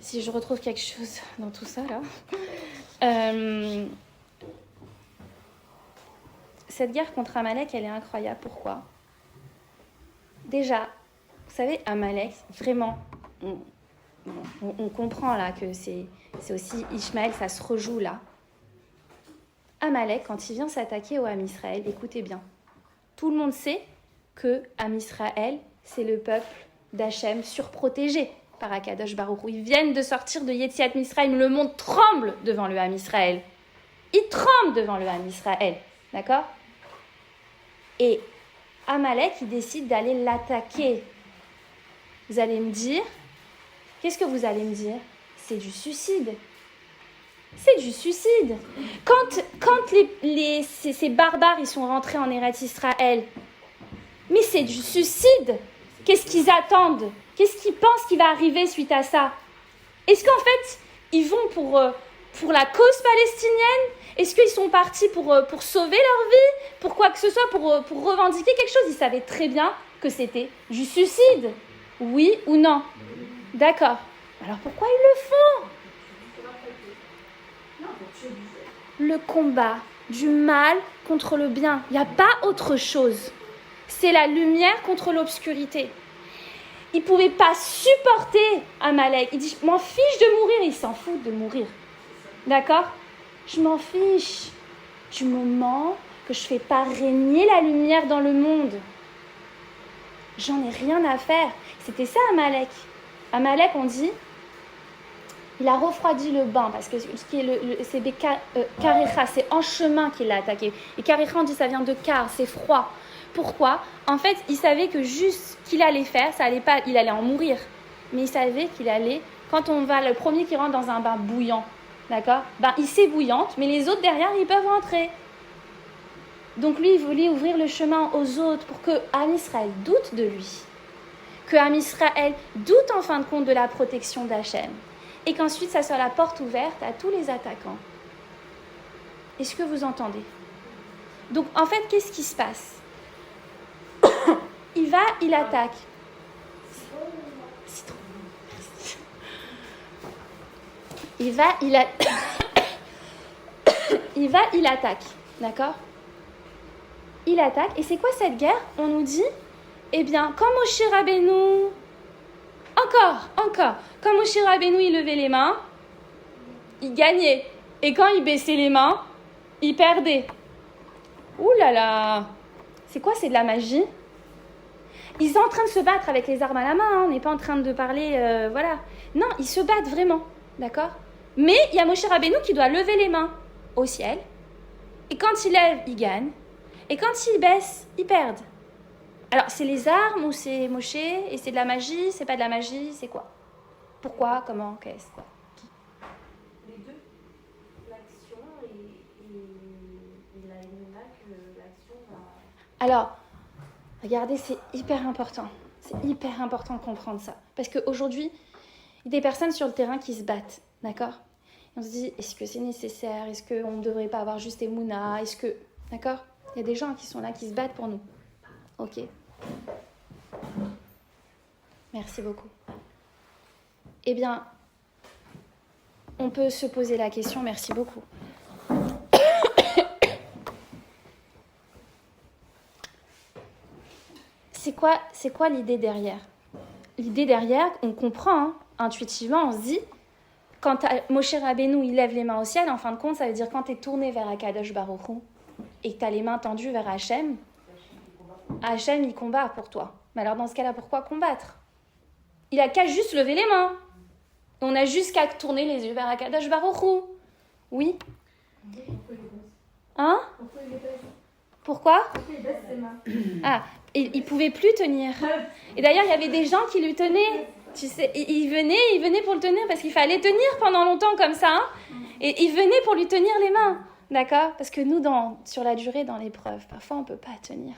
si je retrouve quelque chose dans tout ça, là... cette guerre contre Amalek, elle est incroyable. Pourquoi? Déjà, vous savez, Amalek, vraiment, on comprend là que c'est aussi Ishmaël, ça se rejoue là. Amalek, quand il vient s'attaquer au Ham Israël, écoutez bien, tout le monde sait que Ham Israël, c'est le peuple d'Hachem surprotégé par Akadosh Baruch Hu. Ils viennent de sortir de Yetziat Mitzrayim, le monde tremble devant le Ham Israël. Il tremble devant le Ham Israël, d'accord? Et Amalek, il décide d'aller l'attaquer. Vous allez me dire, qu'est-ce que vous allez me dire? C'est du suicide. C'est du suicide. Quand ces barbares ils sont rentrés en Eretz Israël, mais c'est du suicide. Qu'est-ce qu'ils attendent? Qu'est-ce qu'ils pensent qui va arriver suite à ça? Est-ce qu'en fait, ils vont pour la cause palestinienne? Est-ce qu'ils sont partis pour sauver leur vie? Pour quoi que ce soit? Pour revendiquer quelque chose? Ils savaient très bien que c'était du suicide. Oui ou non? D'accord. Alors pourquoi ils le font? Le combat du mal contre le bien. Il n'y a pas autre chose. C'est la lumière contre l'obscurité. Il ne pouvait pas supporter Amalek. Il dit, je m'en fiche de mourir. Il s'en fout de mourir. D'accord? Je m'en fiche du moment que je ne fais pas régner la lumière dans le monde. J'en ai rien à faire. C'était ça Amalek. Amalek, on dit, il a refroidi le bain, parce que c'est Karecha, c'est en chemin qu'il l'a attaqué. Et Karecha, on dit, ça vient de Kar, c'est froid. Pourquoi? En fait, il savait que juste qu'il allait faire, ça allait pas, il allait en mourir. Mais il savait qu'il allait, quand on va, le premier qui rentre dans un bain bouillant, d'accord? Il s'est bouillante, mais les autres derrière, ils peuvent rentrer. Donc lui, il voulait ouvrir le chemin aux autres pour que Am Israël doute de lui. Que Am Israël doute en fin de compte de la protection d'Hachem. Et qu'ensuite, ça soit la porte ouverte à tous les attaquants. Est-ce que vous entendez? Donc, en fait, qu'est-ce qui se passe? Il attaque. Citron. Il attaque. D'accord? Il attaque. Et c'est quoi cette guerre? On nous dit, eh bien, quand Moshe Rabbeinu... Encore. Quand Moshe Rabbeinu, il levait les mains, il gagnait. Et quand il baissait les mains, il perdait. Ouh là là! C'est quoi? C'est de la magie? Ils sont en train de se battre avec les armes à la main. Hein. On n'est pas en train de parler... voilà. Non, ils se battent vraiment. D'accord? Mais il y a Moshe Rabbeinu qui doit lever les mains au ciel. Et quand il lève, il gagne. Et quand il baisse, il perd. Alors, c'est les armes ou c'est Moshe? Et c'est de la magie? C'est pas de la magie? C'est quoi? Pourquoi? Comment? Qu'est-ce? Quoi? Les deux. L'action et la émuna que l'action va... Alors, regardez, c'est hyper important. C'est hyper important de comprendre ça. Parce qu'aujourd'hui, il y a des personnes sur le terrain qui se battent. D'accord? Et on se dit, est-ce que c'est nécessaire? Est-ce qu'on ne devrait pas avoir juste Emouna? Est-ce que... D'accord? Il y a des gens qui sont là, qui se battent pour nous. Ok. Merci beaucoup. Eh bien, on peut se poser la question, merci beaucoup. C'est quoi l'idée derrière? L'idée derrière, on comprend, hein, intuitivement, on se dit, quand Moshe Rabbeinu, il lève les mains au ciel, en fin de compte, ça veut dire quand tu es tourné vers Akadosh Baruch Hu et que tu as les mains tendues vers Hachem, Hachem, il combat pour toi. Mais alors, dans ce cas-là, pourquoi combattre? Il a qu'à juste lever les mains. On a juste qu'à tourner les yeux vers Akadosh Baruch Hu. Oui? Hein? Pourquoi? Ah, il ne pouvait plus tenir. Et d'ailleurs, il y avait des gens qui lui tenaient. Tu sais, il venait pour le tenir parce qu'il fallait tenir pendant longtemps comme ça. Hein, et il venait pour lui tenir les mains. D'accord? Parce que nous, sur la durée, dans l'épreuve, parfois, on ne peut pas tenir.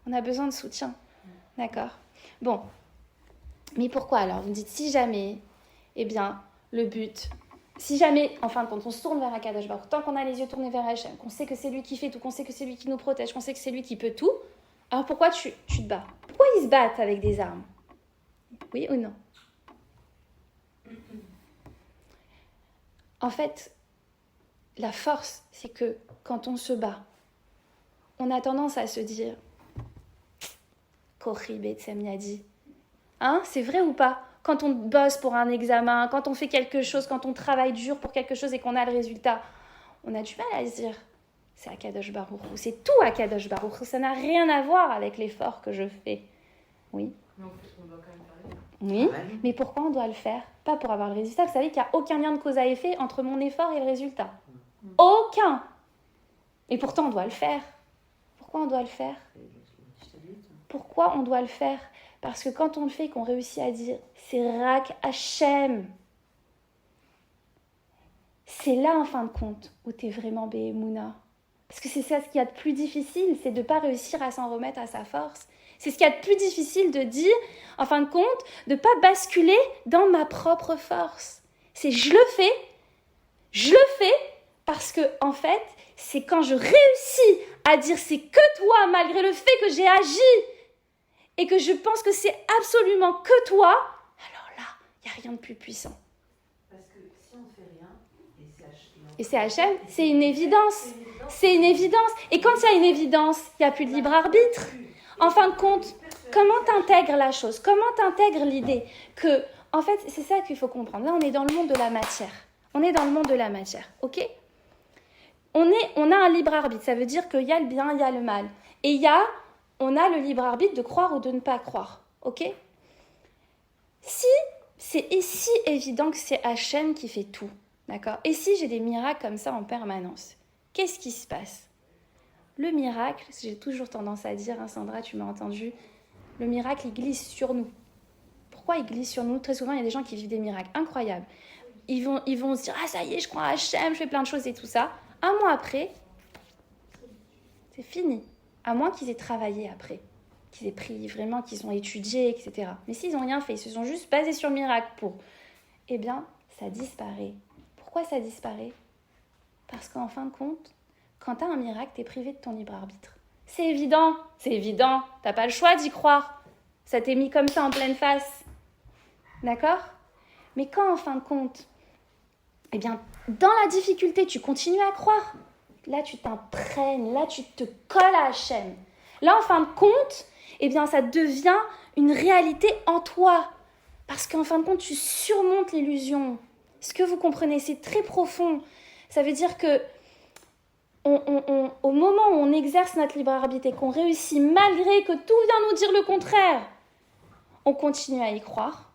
On a besoin de soutien. D'accord? Bon. Mais pourquoi alors? Vous me dites, si jamais, eh bien, le but, si jamais, en fin de compte, on se tourne vers Akadosh Baruch Hu, tant qu'on a les yeux tournés vers Hachem, qu'on sait que c'est lui qui fait tout, qu'on sait que c'est lui qui nous protège, qu'on sait que c'est lui qui peut tout, alors pourquoi tu te bats? Pourquoi ils se battent avec des armes? Oui ou non? En fait, la force, c'est que quand on se bat, on a tendance à se dire Kochi Betsem Yadi. Hein, c'est vrai ou pas? Quand on bosse pour un examen, quand on fait quelque chose, quand on travaille dur pour quelque chose et qu'on a le résultat, on a du mal à se dire c'est Akadosh Baruch Hu, c'est tout Akadosh Baruch Hu, ça n'a rien à voir avec l'effort que je fais. Oui. Mais on doit quand même faire l'effort. Oui, mais pourquoi on doit le faire? Pas pour avoir le résultat. Vous savez qu'il n'y a aucun lien de cause à effet entre mon effort et le résultat. Aucun. Et pourtant, on doit le faire. Pourquoi on doit le faire? Pourquoi on doit le faire? Parce que quand on le fait, qu'on réussit à dire c'est Rak Hachem, c'est là en fin de compte où tu es vraiment Béhémouna. Parce que c'est ça ce qu'il y a de plus difficile, c'est de ne pas réussir à s'en remettre à sa force. C'est ce qu'il y a de plus difficile de dire, en fin de compte, de ne pas basculer dans ma propre force. C'est je le fais parce que, en fait, c'est quand je réussis à dire c'est que toi, malgré le fait que j'ai agi et que je pense que c'est absolument que toi, alors là, il n'y a rien de plus puissant. Parce que si on ne fait rien, Et c'est Hachem, c'est une évidence. C'est une évidence. Et quand il y a une évidence, il n'y a plus de libre arbitre. En fin de compte, comment t'intègres la chose? Comment t'intègres l'idée que, en fait, c'est ça qu'il faut comprendre. Là, on est dans le monde de la matière. On est dans le monde de la matière, ok? On a un libre arbitre. Ça veut dire qu'il y a le bien, il y a le mal. Et on a le libre arbitre de croire ou de ne pas croire, ok? Si c'est si évident que c'est Hachem qui fait tout, d'accord? Et si j'ai des miracles comme ça en permanence, qu'est-ce qui se passe? Le miracle, j'ai toujours tendance à dire, hein, Sandra, tu m'as entendu, le miracle, il glisse sur nous. Pourquoi il glisse sur nous? Très souvent, il y a des gens qui vivent des miracles incroyables. Ils vont se dire, ah ça y est, je crois à Hachem, je fais plein de choses et tout ça. Un mois après, c'est fini. À moins qu'ils aient travaillé après, qu'ils aient pris vraiment, qu'ils ont étudié, etc. Mais s'ils n'ont rien fait, ils se sont juste basés sur le miracle pour... Eh bien, ça disparaît. Pourquoi ça disparaît? Parce qu'en fin de compte, quand tu as un miracle, tu es privé de ton libre arbitre. C'est évident, t'as pas le choix d'y croire. Ça t'est mis comme ça en pleine face. D'accord? Mais quand en fin de compte, eh bien, dans la difficulté, tu continues à croire. Là, tu t'imprègnes, là, tu te colles à Hachem. Là, en fin de compte, eh bien, ça devient une réalité en toi. Parce qu'en fin de compte, tu surmontes l'illusion. Est-ce que vous comprenez? C'est très profond. Ça veut dire que au moment où on exerce notre libre arbitre et qu'on réussit malgré que tout vient nous dire le contraire, on continue à y croire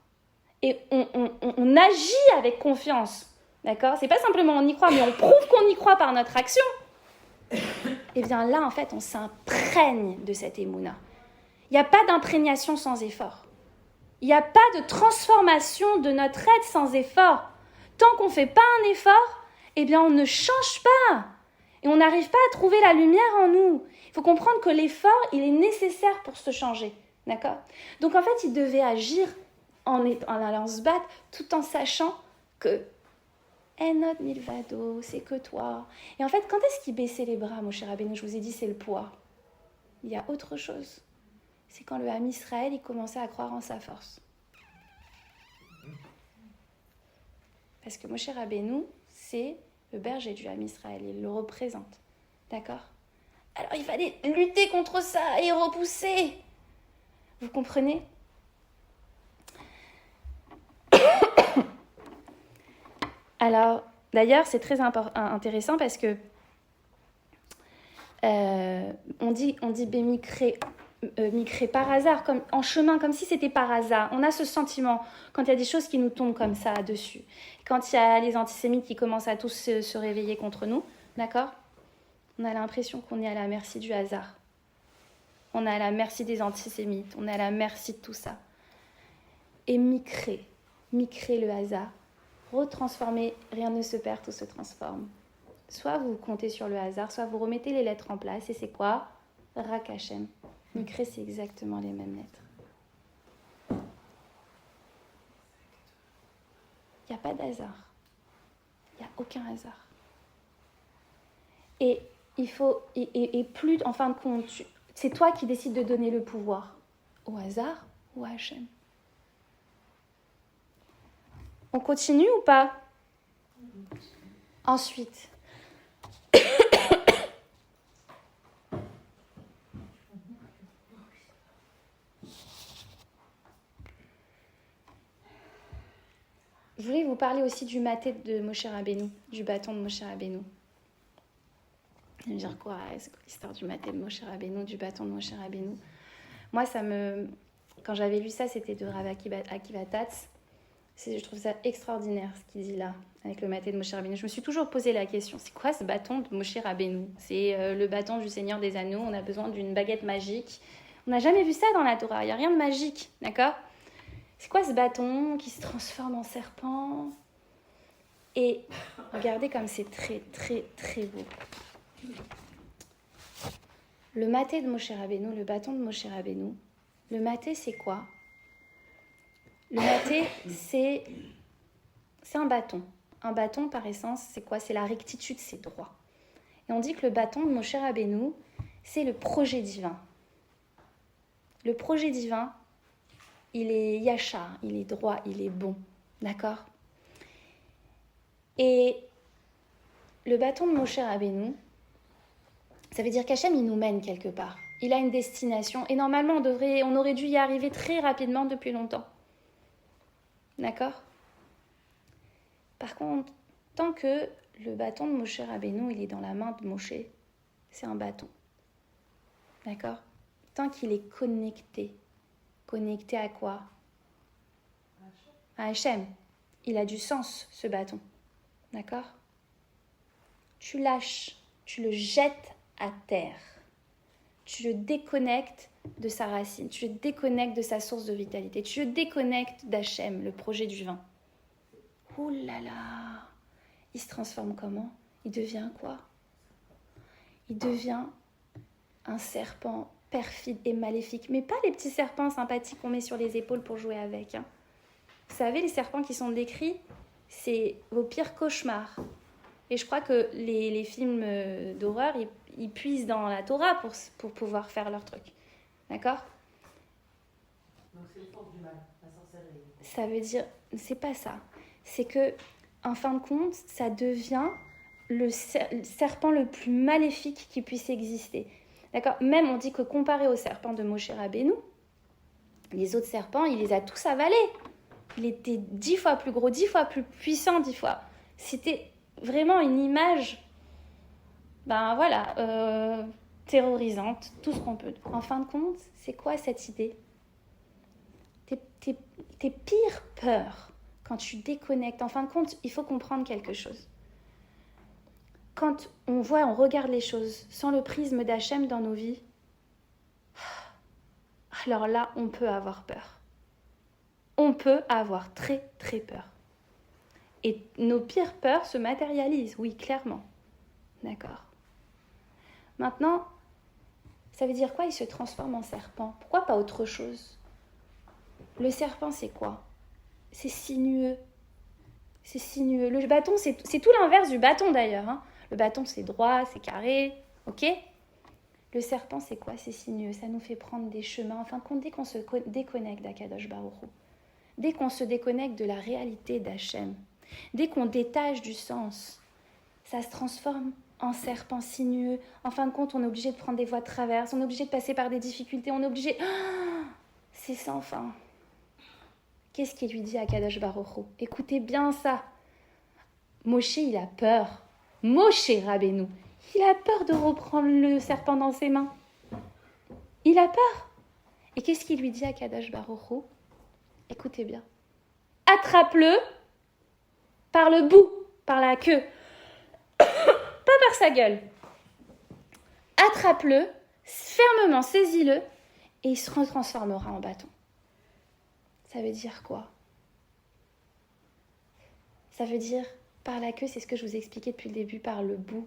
et on agit avec confiance. D'accord? C'est pas simplement on y croit, mais on prouve qu'on y croit par notre action. Et bien là, en fait, on s'imprègne de cette émouna. Il n'y a pas d'imprégnation sans effort. Il n'y a pas de transformation de notre être sans effort. Tant qu'on ne fait pas un effort, eh bien, on ne change pas. Et on n'arrive pas à trouver la lumière en nous. Il faut comprendre que l'effort, il est nécessaire pour se changer. D'accord? Donc, en fait, il devait agir en allant se battre, tout en sachant que Enod Milvado, c'est que toi. Et en fait, quand est-ce qu'il baissait les bras, mon cher Rabbeinu? Je vous ai dit, c'est le poids. Il y a autre chose. C'est quand le Ham Israël, il commençait à croire en sa force. Parce que Moshe Rabbeinu, c'est le berger du Ham Israël, il le représente. D'accord? Alors il fallait lutter contre ça et repousser. Vous comprenez? Alors, d'ailleurs, c'est très intéressant parce que on dit Bémicré, micré par hasard, comme en chemin, comme si c'était par hasard. On a ce sentiment quand il y a des choses qui nous tombent comme ça dessus. Quand il y a les antisémites qui commencent à tous se réveiller contre nous, d'accord? On a l'impression qu'on est à la merci du hasard. On est à la merci des antisémites. On est à la merci de tout ça. Et micré le hasard. Retransformer, rien ne se perd, tout se transforme. Soit vous comptez sur le hasard, soit vous remettez les lettres en place. Et c'est quoi? Rak Hachem. Micré, c'est exactement les mêmes lettres. Il n'y a pas d'hasard. Il n'y a aucun hasard. Et il faut, et plus, en fin de compte, c'est toi qui décides de donner le pouvoir. Au hasard ou à Hachem. On continue ou pas? Ensuite. Je voulais vous parler aussi du maté de Moshe Rabbeinu, du bâton de Moshe Rabbeinu. Je veux dire quoi? C'est quoi l'histoire du maté de Moshe Rabbeinu, du bâton de Moshe Rabbeinu? Moi, quand j'avais lu ça, c'était de Rav Akiva Tatz. Je trouve ça extraordinaire ce qu'il dit là, avec le maté de Moshe Rabbeinu. Je me suis toujours posé la question, c'est quoi ce bâton de Moshe Rabbeinu? C'est le bâton du Seigneur des Anneaux, on a besoin d'une baguette magique, On n'a jamais vu ça dans la Torah, il n'y a rien de magique, d'accord? C'est quoi ce bâton qui se transforme en serpent? Et regardez comme c'est très, très, très beau. Le maté de Moshe Rabbeinu, le bâton de Moshe Rabbeinu, le maté, c'est quoi? Le maté, c'est un bâton. Un bâton, par essence, c'est quoi? C'est la rectitude, c'est droit. Et on dit que le bâton de Moshe Rabbeinu, c'est le projet divin. Le projet divin, il est yachar, il est droit, il est bon. D'accord? Et le bâton de Moshe Rabbeinu, ça veut dire qu'Hachem, il nous mène quelque part. Il a une destination. Et normalement, on aurait dû y arriver très rapidement depuis longtemps. D'accord? Par contre, tant que le bâton de Moshe Rabbeinu, il est dans la main de Moshe, c'est un bâton. D'accord? Tant qu'il est connecté. Connecté à quoi? À Hachem. Il a du sens, ce bâton. D'accord? Tu lâches, tu le jettes à terre. Tu le déconnectes de sa racine, tu le déconnectes de sa source de vitalité, tu le déconnectes d'Hachem, le projet divin. Ouh là là! Il se transforme comment? Il devient quoi? Il devient un serpent perfide et maléfique, mais pas les petits serpents sympathiques qu'on met sur les épaules pour jouer avec. Hein. Vous savez, les serpents qui sont décrits, c'est vos pires cauchemars. Et je crois que les films d'horreur, ils puisent dans la Torah pour pouvoir faire leur truc. D'accord? Donc c'est le force du mal, la sorcellerie. Ça veut dire, c'est pas ça. C'est que, en fin de compte, ça devient le serpent le plus maléfique qui puisse exister. D'accord? Même on dit que comparé au serpent de Moshe Rabbeinu, les autres serpents, il les a tous avalés. Il était 10 fois plus gros, 10 fois plus puissant, 10 fois. C'était vraiment une image, terrorisante, tout ce qu'on peut. En fin de compte, c'est quoi cette idée? Tes pires peurs, quand tu déconnectes, en fin de compte, il faut comprendre quelque chose. Quand on regarde les choses sans le prisme d'Hachem dans nos vies, alors là, on peut avoir peur. On peut avoir très, très peur. Et nos pires peurs se matérialisent, oui, clairement. D'accord. Maintenant, ça veut dire quoi? Il se transforme en serpent. Pourquoi pas autre chose? Le serpent, c'est quoi? C'est sinueux. C'est sinueux. Le bâton, c'est tout l'inverse du bâton d'ailleurs. Hein. Le bâton, c'est droit, c'est carré. Ok? Le serpent, c'est quoi? C'est sinueux. Ça nous fait prendre des chemins. Enfin, dès qu'on se déconnecte d'Akadosh Baruch Hu, dès qu'on se déconnecte de la réalité d'Hachem, dès qu'on détache du sens, ça se transforme en serpent sinueux. En fin de compte, on est obligé de prendre des voies de traverse, on est obligé de passer par des difficultés, on est obligé... c'est sans fin. Qu'est-ce qu'il lui dit à Kadosh Baruch Hu? Écoutez bien ça. Moshe, il a peur. Moshe Rabbeinu, il a peur de reprendre le serpent dans ses mains. Il a peur. Et qu'est-ce qu'il lui dit à Kadosh Baruch Hu? Écoutez bien. Attrape-le par le bout, par la queue. Pas par sa gueule. Attrape-le, fermement, saisis-le, et il se transformera en bâton. Ça veut dire quoi? Ça veut dire, par la queue, c'est ce que je vous ai expliqué depuis le début, par le bout.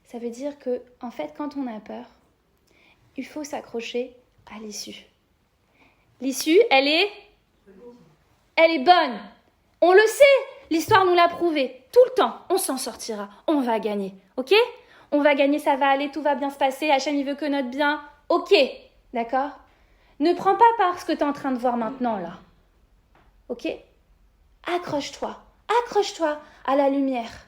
Ça veut dire que, en fait, quand on a peur, il faut s'accrocher à l'issue. L'issue, elle est bonne. On le sait, l'histoire nous l'a prouvé. Tout le temps, on s'en sortira, on va gagner, ok? On va gagner, ça va aller, tout va bien se passer, Hachem, il veut que notre bien, ok, d'accord? Ne prends pas part ce que tu es en train de voir maintenant, là. Ok? Accroche-toi à la lumière.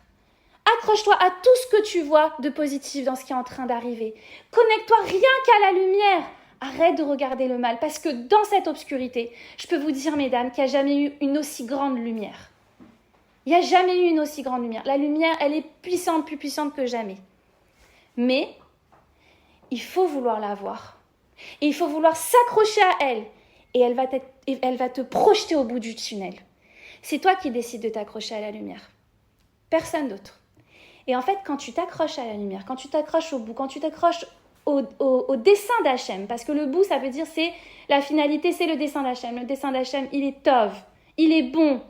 Accroche-toi à tout ce que tu vois de positif dans ce qui est en train d'arriver. Connecte-toi rien qu'à la lumière. Arrête de regarder le mal, parce que dans cette obscurité, je peux vous dire, mesdames, qu'il n'y a jamais eu une aussi grande lumière. Il n'y a jamais eu une aussi grande lumière. La lumière, elle est puissante, plus puissante que jamais. Mais il faut vouloir la voir. Et il faut vouloir s'accrocher à elle. Et elle va te projeter au bout du tunnel. C'est toi qui décides de t'accrocher à la lumière. Personne d'autre. Et en fait, quand tu t'accroches à la lumière, quand tu t'accroches au bout, quand tu t'accroches au dessein d'Hachem. Parce que le bout, ça veut dire, c'est la finalité, c'est le dessein d'Hachem. Le dessein d'Hachem, il est tov, il est bon.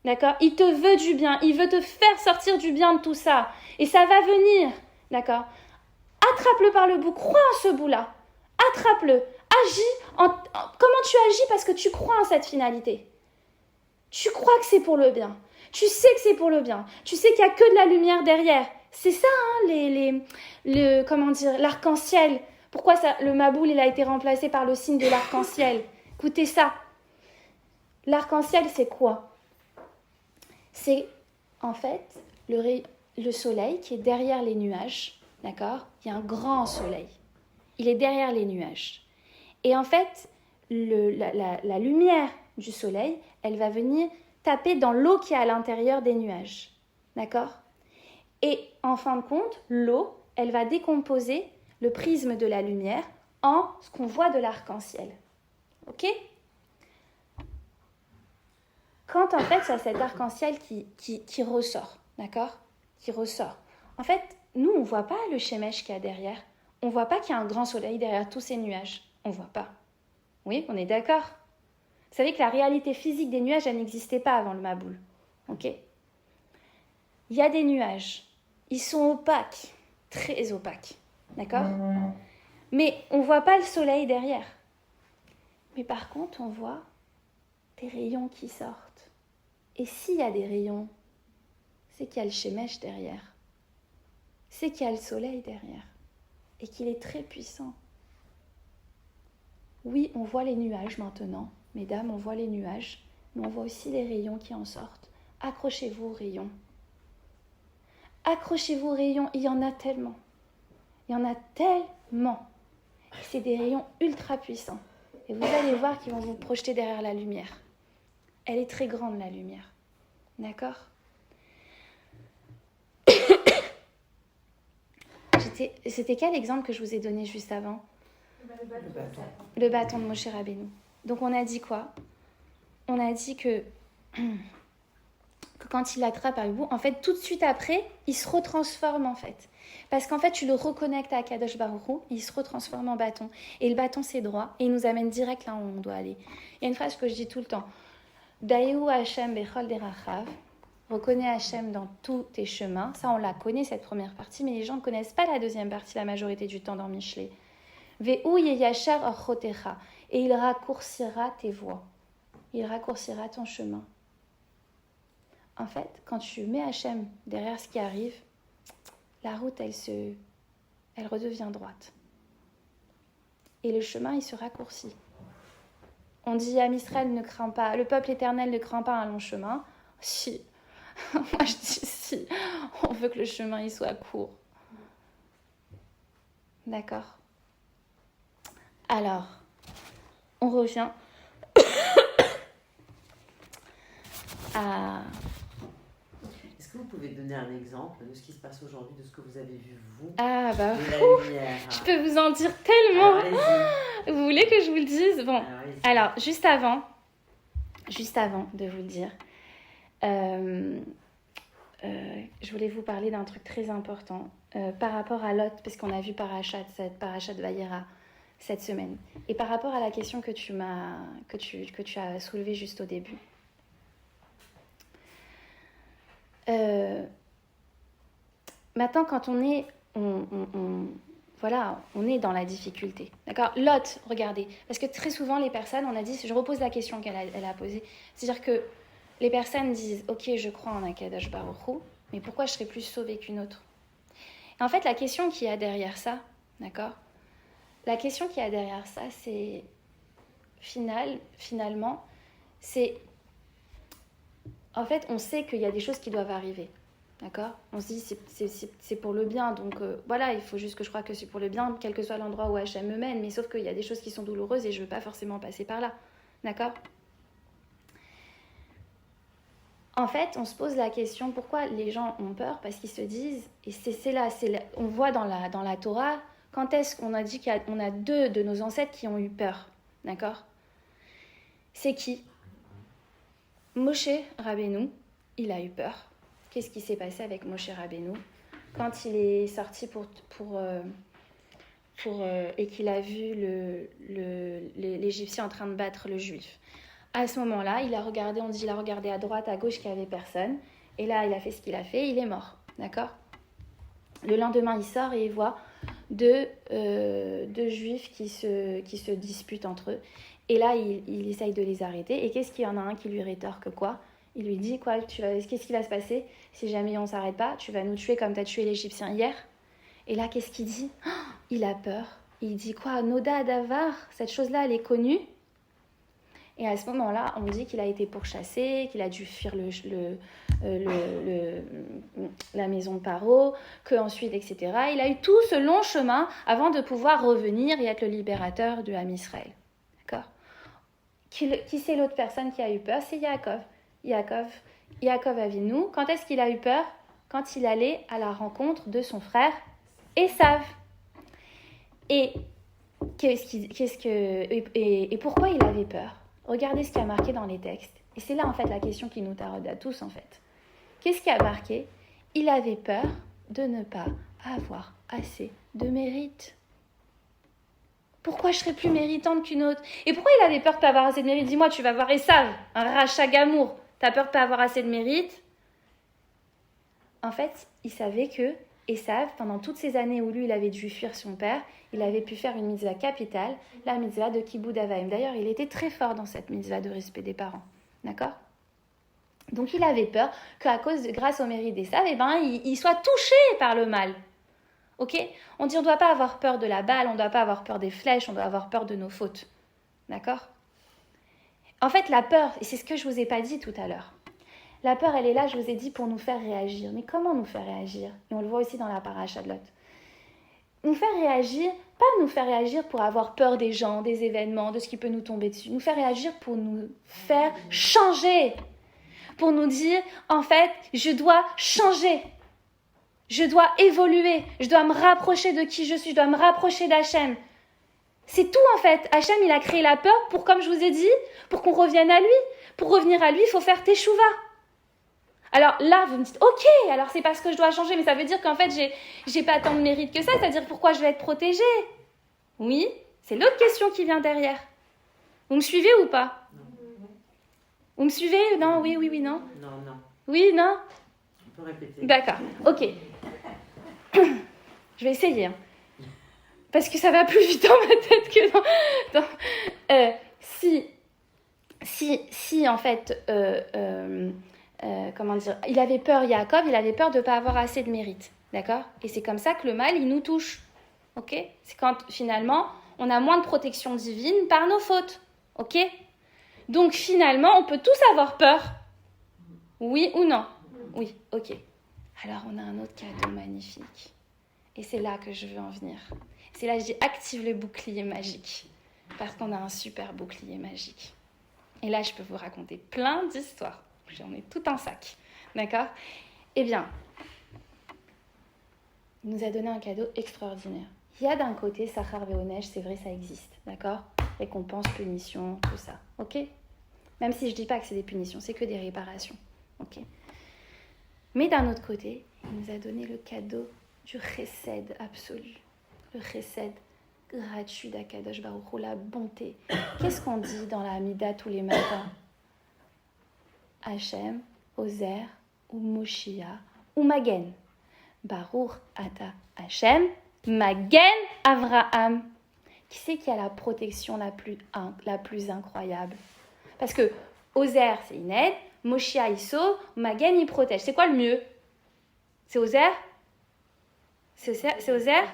D'accord? Il te veut du bien, il veut te faire sortir du bien de tout ça. Et ça va venir. D'accord? Attrape-le par le bout, crois en ce bout-là. Attrape-le. Comment tu agis parce que tu crois en cette finalité. Tu crois que c'est pour le bien. Tu sais que c'est pour le bien. Tu sais qu'il n'y a que de la lumière derrière. C'est ça, hein, l'arc-en-ciel. Pourquoi le Maboul il a été remplacé par le signe de l'arc-en-ciel? Écoutez ça. L'arc-en-ciel, c'est quoi? C'est en fait le soleil qui est derrière les nuages. D'accord? Il y a un grand soleil. Il est derrière les nuages. Et en fait, la lumière du soleil, elle va venir taper dans l'eau qui est à l'intérieur des nuages. D'accord? Et en fin de compte, l'eau, elle va décomposer le prisme de la lumière en ce qu'on voit de l'arc-en-ciel. Ok? Quand en fait, il y a cet arc-en-ciel qui ressort, d'accord? Qui ressort. En fait, nous, on ne voit pas le Shemesh qu'il y a derrière. On ne voit pas qu'il y a un grand soleil derrière tous ces nuages. On ne voit pas. Oui, on est d'accord? Vous savez que la réalité physique des nuages, elle n'existait pas avant le Maboul. Ok? Il y a des nuages. Ils sont opaques, très opaques. D'accord? Mais on ne voit pas le soleil derrière. Mais par contre, on voit des rayons qui sortent. Et s'il y a des rayons, c'est qu'il y a le Shemesh derrière. C'est qu'il y a le soleil derrière. Et qu'il est très puissant. Oui, on voit les nuages maintenant. Mesdames, on voit les nuages. Mais on voit aussi les rayons qui en sortent. Accrochez-vous aux rayons. Accrochez-vous aux rayons. Il y en a tellement. Il y en a tellement. C'est des rayons ultra puissants. Et vous allez voir qu'ils vont vous projeter derrière la lumière. Elle est très grande, la lumière. D'accord? C'était quel exemple que je vous ai donné juste avant? Le bâton de Moshe Rabbeinu. Donc on a dit quoi? On a dit que quand il l'attrape par le bout, en fait, tout de suite après, il se retransforme en fait. Parce qu'en fait, tu le reconnectes à Kadosh Baruch Hu, il se retransforme en bâton. Et le bâton, c'est droit, et il nous amène direct là où on doit aller. Il y a une phrase que je dis tout le temps. Daïou Hashem bechol derachav. Reconnais Hashem dans tous tes chemins. Ça, on la connaît, cette première partie, mais les gens ne connaissent pas la deuxième partie la majorité du temps dans Michelet. Ve'u yeyasher orchotecha. Et il raccourcira tes voies. Il raccourcira ton chemin. En fait, quand tu mets Hashem derrière ce qui arrive, la route, elle redevient droite. Et le chemin, il se raccourcit. On dit à Israël ne craint pas, le peuple éternel ne craint pas un long chemin. Si, moi je dis si, on veut que le chemin il soit court. D'accord. Alors, on revient à... Est-ce que vous pouvez donner un exemple de ce qui se passe aujourd'hui, de ce que vous avez vu, vous, Ah bah, de la lumière? je peux vous en dire tellement. Alors, allez-y. Vous voulez que je vous le dise? Bon, Allez-y. alors, juste avant de vous le dire, je voulais vous parler d'un truc très important par rapport à Lot, parce qu'on a vu cette parachat Vayera cette semaine. Et par rapport à la question que tu as soulevée juste au début. Maintenant, quand on est dans la difficulté. D'accord? Lot, regardez. Parce que très souvent, les personnes, on a dit, je repose la question qu'elle a posée, c'est-à-dire que les personnes disent, ok, je crois en Akadosh Baruch Hu, mais pourquoi je serais plus sauvée qu'une autre? Et en fait, la question qu'il y a derrière ça, d'accord? La question qu'il y a derrière ça, c'est, finalement, c'est, en fait, on sait qu'il y a des choses qui doivent arriver. D'accord? On se dit c'est pour le bien, donc voilà, il faut juste que je croie que c'est pour le bien, quel que soit l'endroit où Hachem me mène, mais sauf qu'il y a des choses qui sont douloureuses et je ne veux pas forcément passer par là. D'accord? En fait, on se pose la question, pourquoi les gens ont peur? Parce qu'ils se disent, et c'est là, on voit dans la Torah, quand est-ce qu'on a dit qu'on a 2 de nos ancêtres qui ont eu peur? D'accord? C'est qui? Moshe Rabbeinu, il a eu peur. Qu'est-ce qui s'est passé avec Moshe Rabbeinu quand il est sorti et qu'il a vu l'Égyptien en train de battre le Juif. À ce moment-là, il a regardé à droite, à gauche, qu'il n'y avait personne. Et là, il a fait ce qu'il a fait, il est mort. D'accord ? Le lendemain, il sort et il voit deux Juifs qui se disputent entre eux. Et là, il essaye de les arrêter. Et qu'est-ce qu'il y en a un qui lui rétorque quoi ? Il lui dit quoi ? Qu'est-ce qui va se passer si jamais on ne s'arrête pas ? Tu vas nous tuer comme tu as tué l'Égyptien hier ? Et là, qu'est-ce qu'il dit ? Il a peur. Il dit quoi ? Noda Davar, cette chose-là, elle est connue. Et à ce moment-là, on dit qu'il a été pourchassé, qu'il a dû fuir la maison de Paro, qu'ensuite, etc. Il a eu tout ce long chemin avant de pouvoir revenir et être le libérateur de Ham Israël. D'accord ? Qui c'est l'autre personne qui a eu peur ? C'est Yaakov. Yaakov Avinu. Quand est-ce qu'il a eu peur ? Quand il allait à la rencontre de son frère Esav. Et pourquoi il avait peur ? Regardez ce qui a marqué dans les textes. Et c'est là, en fait, la question qui nous taraude à tous, en fait. Qu'est-ce qui a marqué ? Il avait peur de ne pas avoir assez de mérite. Pourquoi je serais plus méritante qu'une autre ? Et pourquoi il avait peur de ne pas avoir assez de mérite ? Dis-moi, tu vas voir Esav, un rachat gamour. T'as peur de ne pas avoir assez de mérite ? En fait, il savait que Esav, pendant toutes ces années où lui, il avait dû fuir son père, il avait pu faire une mitzvah capitale, la mitzvah de Kibboud Avaim. D'ailleurs, il était très fort dans cette mitzvah de respect des parents. D'accord ? Donc, il avait peur grâce au mérite d'Esav, il soit touché par le mal. Ok ? On dit on ne doit pas avoir peur de la balle, on ne doit pas avoir peur des flèches, on doit avoir peur de nos fautes. D'accord ? En fait, la peur, et c'est ce que je ne vous ai pas dit tout à l'heure, la peur, elle est là, je vous ai dit, pour nous faire réagir. Mais comment nous faire réagir ? Et on le voit aussi dans la paracha de Lot. Nous faire réagir, pas nous faire réagir pour avoir peur des gens, des événements, de ce qui peut nous tomber dessus. Nous faire réagir pour nous faire changer. Pour nous dire, en fait, je dois changer. Je dois évoluer. Je dois me rapprocher de qui je suis. Je dois me rapprocher d'Hachem. C'est tout, en fait. Hachem, il a créé la peur pour, comme je vous ai dit, pour qu'on revienne à lui. Pour revenir à lui, il faut faire teshuva. Alors là, vous me dites, ok, alors c'est parce que je dois changer, mais ça veut dire qu'en fait, j'ai pas tant de mérite que ça, c'est-à-dire pourquoi je vais être protégée ? Oui, c'est l'autre question qui vient derrière. Vous me suivez ou pas ? Vous me suivez ? Non, oui, non ? Non. Oui, non ? On peut répéter. D'accord, ok. Je vais essayer, hein. Parce que ça va plus vite dans ma tête que dans... Si en fait... comment dire, il avait peur, Yaakov, il avait peur de ne pas avoir assez de mérite, d'accord ? Et c'est comme ça que le mal, il nous touche, ok ? C'est quand, finalement, on a moins de protection divine par nos fautes, ok ? Donc, finalement, on peut tous avoir peur, oui ou non ? Oui, ok. Alors, on a un autre cadeau magnifique. Et c'est là que je veux en venir. C'est là que je dis, active le bouclier magique, parce qu'on a un super bouclier magique. Et là, je peux vous raconter plein d'histoires. J'en ai tout un sac, d'accord ? Eh bien, il nous a donné un cadeau extraordinaire. Il y a d'un côté Sachar Ve'onesh, c'est vrai, ça existe, d'accord ? Récompense, punition, tout ça, ok ? Même si je ne dis pas que c'est des punitions, c'est que des réparations, ok ? Mais d'un autre côté, il nous a donné le cadeau du chesed absolu, le chesed gratuit d'Akadosh Baruch Hu, la bonté. Qu'est-ce qu'on dit dans la Hamida tous les matins ? Hachem, Ozer, ou Moshia, ou Magen. Baruch Ata Hachem, Magen Avraham. Qui c'est qui a la protection la plus incroyable ? Parce que Ozer, c'est une aide, Moshia, il sauve, Magen, il protège. C'est quoi le mieux ? C'est Ozer ? C'est Ozer ?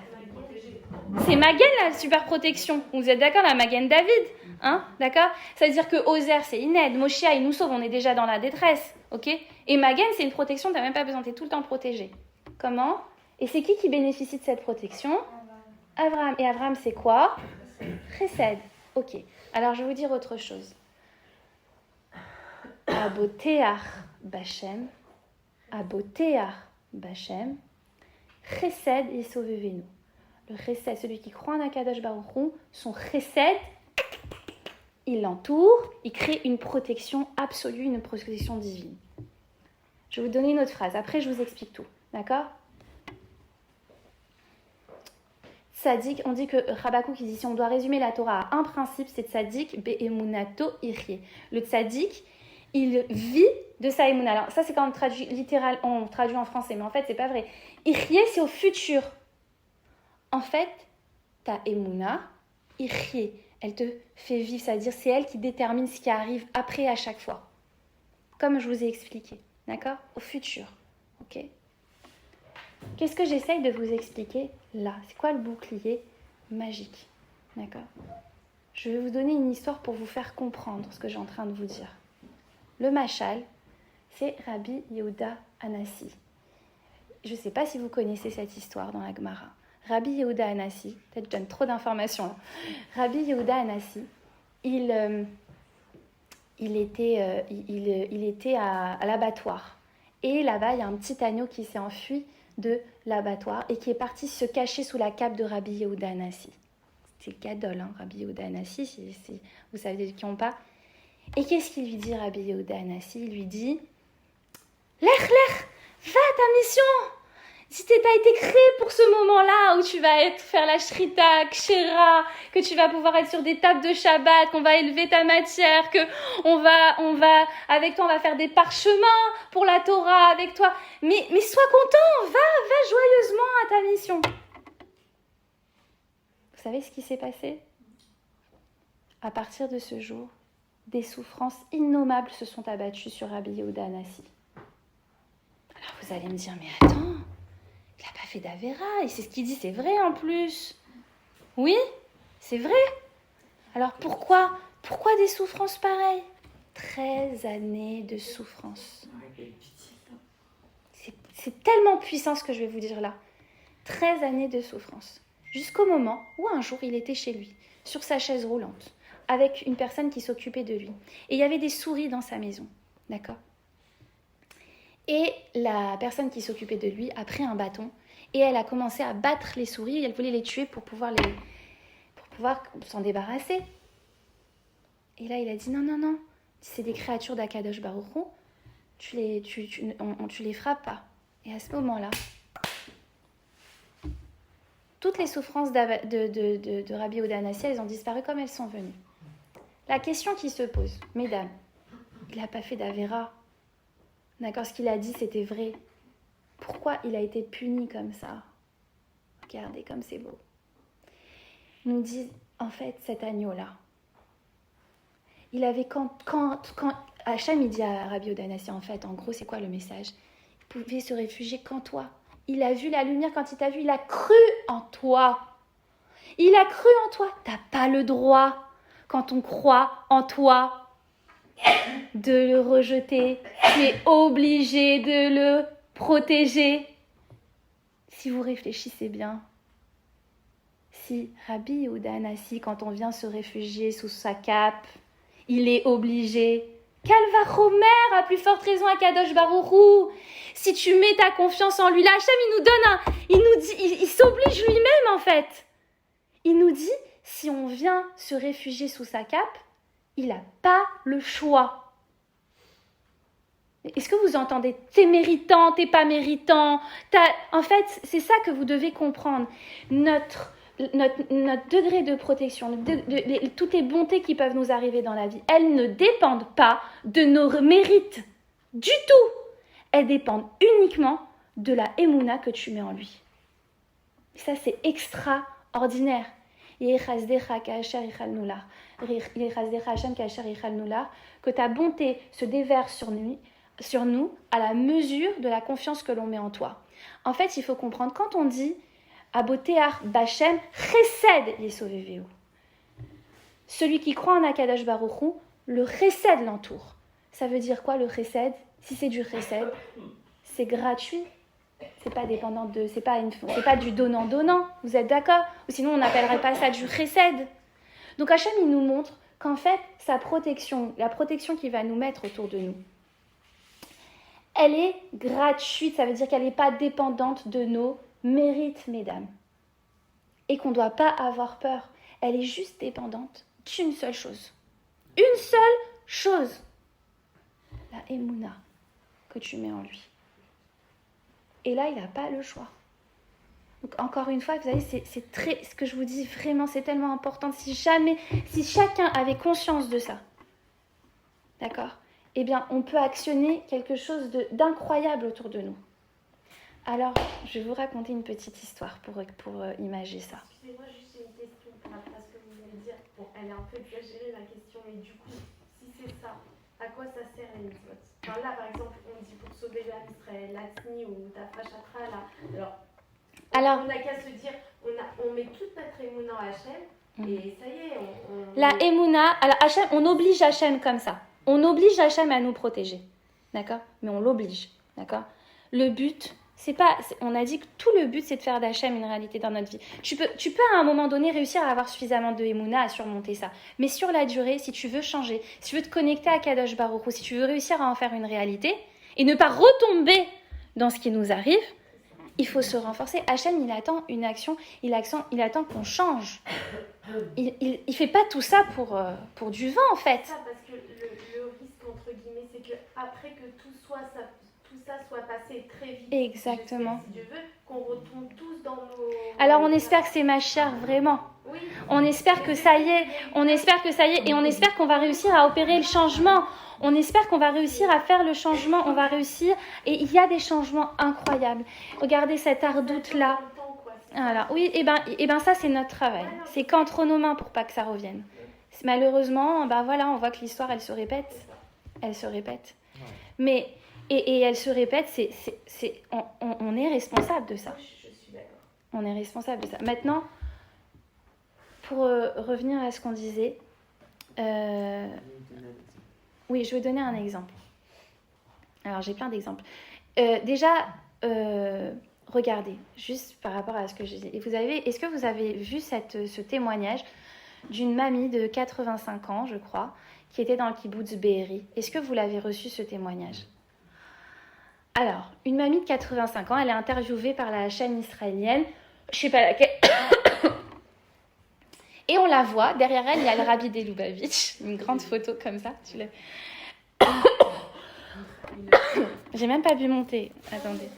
C'est Magen, la super protection. Vous êtes d'accord, la Magen David ? Hein, d'accord ? Ça veut dire que Ozer, c'est une aide. Moshia, il nous sauve, on est déjà dans la détresse. Ok ? Et Magen, c'est une protection, tu n'as même pas besoin, tu es tout le temps protégé. Comment ? Et c'est qui bénéficie de cette protection ? Abraham. Et Abraham, c'est quoi ? Chesed. Ok. Alors, je vais vous dire autre chose. Aboteach Bachem. Aboteach Bachem. Chesed et sauvez-nous. Le chesed, celui qui croit en Akadosh Baruch Hu, son chesed, il l'entoure, il crée une protection absolue, une protection divine. Je vais vous donner une autre phrase, après je vous explique tout, d'accord ? Tzadik, on dit que Habakkuk il dit si on doit résumer la Torah à un principe, c'est Tzadik be'emunato irie. Le Tzadik, il vit de sa émouna. Alors ça c'est quand on traduit littéral, on traduit en français, mais en fait c'est pas vrai. Irie c'est au futur. En fait, ta émouna, irie, elle te fait vivre, c'est-à-dire c'est elle qui détermine ce qui arrive après à chaque fois. Comme je vous ai expliqué, d'accord? Au futur, ok? Qu'est-ce que j'essaye de vous expliquer là? C'est quoi le bouclier magique? D'accord? Je vais vous donner une histoire pour vous faire comprendre ce que j'ai en train de vous dire. Le Machal, c'est Rabbi Yehuda Anassi. Je ne sais pas si vous connaissez cette histoire dans la Gemara. Rabbi Yehuda Anassi, peut-être je donne trop d'informations là. Rabbi Yehuda Anassi, il était à l'abattoir. Et là-bas, il y a un petit agneau qui s'est enfui de l'abattoir et qui est parti se cacher sous la cape de Rabbi Yehuda Anassi. C'est Gadol, hein, Rabbi Yehuda Anassi, si vous savez de qui on parle. Et qu'est-ce qu'il lui dit, Rabbi Yehuda Anassi? Il lui dit « Lech, va à ta mission. Si tu as été créé pour ce moment-là où tu vas faire la shrita, kshera, que tu vas pouvoir être sur des tables de Shabbat, qu'on va élever ta matière, que avec toi on va faire des parchemins pour la Torah avec toi. Mais sois content, va joyeusement à ta mission. » Vous savez ce qui s'est passé? À partir de ce jour, des souffrances innommables se sont abattues sur Rabbi Yehuda Anassi. Alors vous allez me dire, mais attends, il n'a pas fait d'Avéra, et c'est ce qu'il dit, c'est vrai en plus. Oui, c'est vrai. Alors pourquoi des souffrances pareilles? 13 années de souffrance. C'est tellement puissant ce que je vais vous dire là. 13 années de souffrance. Jusqu'au moment où un jour il était chez lui, sur sa chaise roulante, avec une personne qui s'occupait de lui. Et il y avait des souris dans sa maison, d'accord? Et la personne qui s'occupait de lui a pris un bâton et elle a commencé à battre les souris et elle voulait les tuer pour pouvoir s'en débarrasser. Et là, il a dit non, c'est des créatures d'Akadosh Baruch Hu, tu les frappes pas. Et à ce moment-là, toutes les souffrances de Rabbi Yehuda Anassi, elles ont disparu comme elles sont venues. La question qui se pose, mesdames, il n'a pas fait d'Avéra. D'accord, ce qu'il a dit, c'était vrai. Pourquoi il a été puni comme ça? Regardez comme c'est beau. Il nous dit, en fait, cet agneau-là, il avait quand Hachem, il dit à Rabbi Yehuda Anassi, en fait, en gros, c'est quoi le message? Il pouvait se réfugier qu'en toi. Il a vu la lumière quand il t'a vu, il a cru en toi. Il a cru en toi. T'as pas le droit, quand on croit en toi, de le rejeter. Tu es obligé de le protéger. Si vous réfléchissez bien, si Rabbi Yehuda Anassi, quand on vient se réfugier sous sa cape, il est obligé. Calva Chomer, à plus forte raison à Kadosh Baruch Hu. Si tu mets ta confiance en lui, là, Hachem, il s'oblige lui-même en fait. Il nous dit, si on vient se réfugier sous sa cape, il n'a pas le choix. Est-ce que vous entendez? T'es méritant, t'es pas méritant. En fait, c'est ça que vous devez comprendre. Notre degré de protection, toutes les bontés qui peuvent nous arriver dans la vie, elles ne dépendent pas de nos mérites du tout. Elles dépendent uniquement de la émouna que tu mets en lui. Ça, c'est extraordinaire. Que ta bonté se déverse sur nous à la mesure de la confiance que l'on met en toi. En fait, il faut comprendre, quand on dit Aboteach Bachem Chesed Yesoveveu, celui qui croit en Akadosh Baruch Hu, le Chesed l'entoure. Ça veut dire quoi le Chesed? Si c'est du Chesed, c'est gratuit. C'est pas dépendant c'est pas du donnant. Vous êtes d'accord? Ou sinon on n'appellerait pas ça du Chesed. Donc Hachem, il nous montre qu'en fait, sa protection, la protection qu'il va nous mettre autour de nous, elle est gratuite. Ça veut dire qu'elle n'est pas dépendante de nos mérites, mesdames. Et qu'on ne doit pas avoir peur. Elle est juste dépendante d'une seule chose. Une seule chose. La émouna que tu mets en lui. Et là, il n'a pas le choix. Donc, encore une fois, vous savez, c'est très, ce que je vous dis vraiment, c'est tellement important. Si chacun avait conscience de ça, d'accord, eh bien, on peut actionner quelque chose d'incroyable autour de nous. Alors, je vais vous raconter une petite histoire pour imager ça. Excusez-moi, juste une question par rapport à ce que vous venez de dire. Bon, elle est un peu exagérée la question, mais du coup, si c'est ça, à quoi ça sert les mitzvot? Enfin, là, par exemple, on dit pour sauver l'âme Israël, l'Atni ou Tafrachatra, là. Alors, on n'a qu'à se dire, on met toute notre émouna à Hachem, et ça y est, La émouna, alors Hachem, on oblige Hachem comme ça. On oblige Hachem à nous protéger, d'accord? Mais on l'oblige, d'accord? Le but, on a dit que tout le but, c'est de faire d'Hachem une réalité dans notre vie. Tu peux à un moment donné réussir à avoir suffisamment de émouna à surmonter ça. Mais sur la durée, si tu veux changer, si tu veux te connecter à Kadosh Baruch Hu, si tu veux réussir à en faire une réalité et ne pas retomber dans ce qui nous arrive, il faut se renforcer. Hachem, il attend une action, il attend qu'on change. Il fait pas tout ça pour du vent, en fait. Ça, parce que le risque, entre guillemets, c'est que après que tout ça soit passé très vite. Exactement. Si Dieu veut, qu'on retombe tous dans nos... Alors on espère que c'est ma chère, vraiment. Oui. On espère que ça y est, et on espère qu'on va réussir à opérer le changement. On espère qu'on va réussir à faire le changement, on va réussir, et il y a des changements incroyables. Regardez cette ardoute-là. Voilà. Oui, et ben ça c'est notre travail. C'est qu'entre nos mains pour pas que ça revienne. Malheureusement, ben voilà, on voit que l'histoire elle se répète. Mais et elle se répète, on est responsable de ça. Je suis d'accord. On est responsable de ça. Maintenant, pour revenir à ce qu'on disait, oui, je vais donner un exemple. Alors, j'ai plein d'exemples. Déjà, regardez, juste par rapport à ce que je disais. Est-ce que vous avez vu ce témoignage d'une mamie de 85 ans, je crois, qui était dans le kibbutz Be'eri? Est-ce que vous l'avez reçu, ce témoignage? Alors, une mamie de 85 ans, elle est interviewée par la chaîne israélienne, je sais pas laquelle, et on la voit, derrière elle, il y a le Rabbi de Lubavitch, une grande photo comme ça, tu l'as. J'ai même pas pu monter, attendez.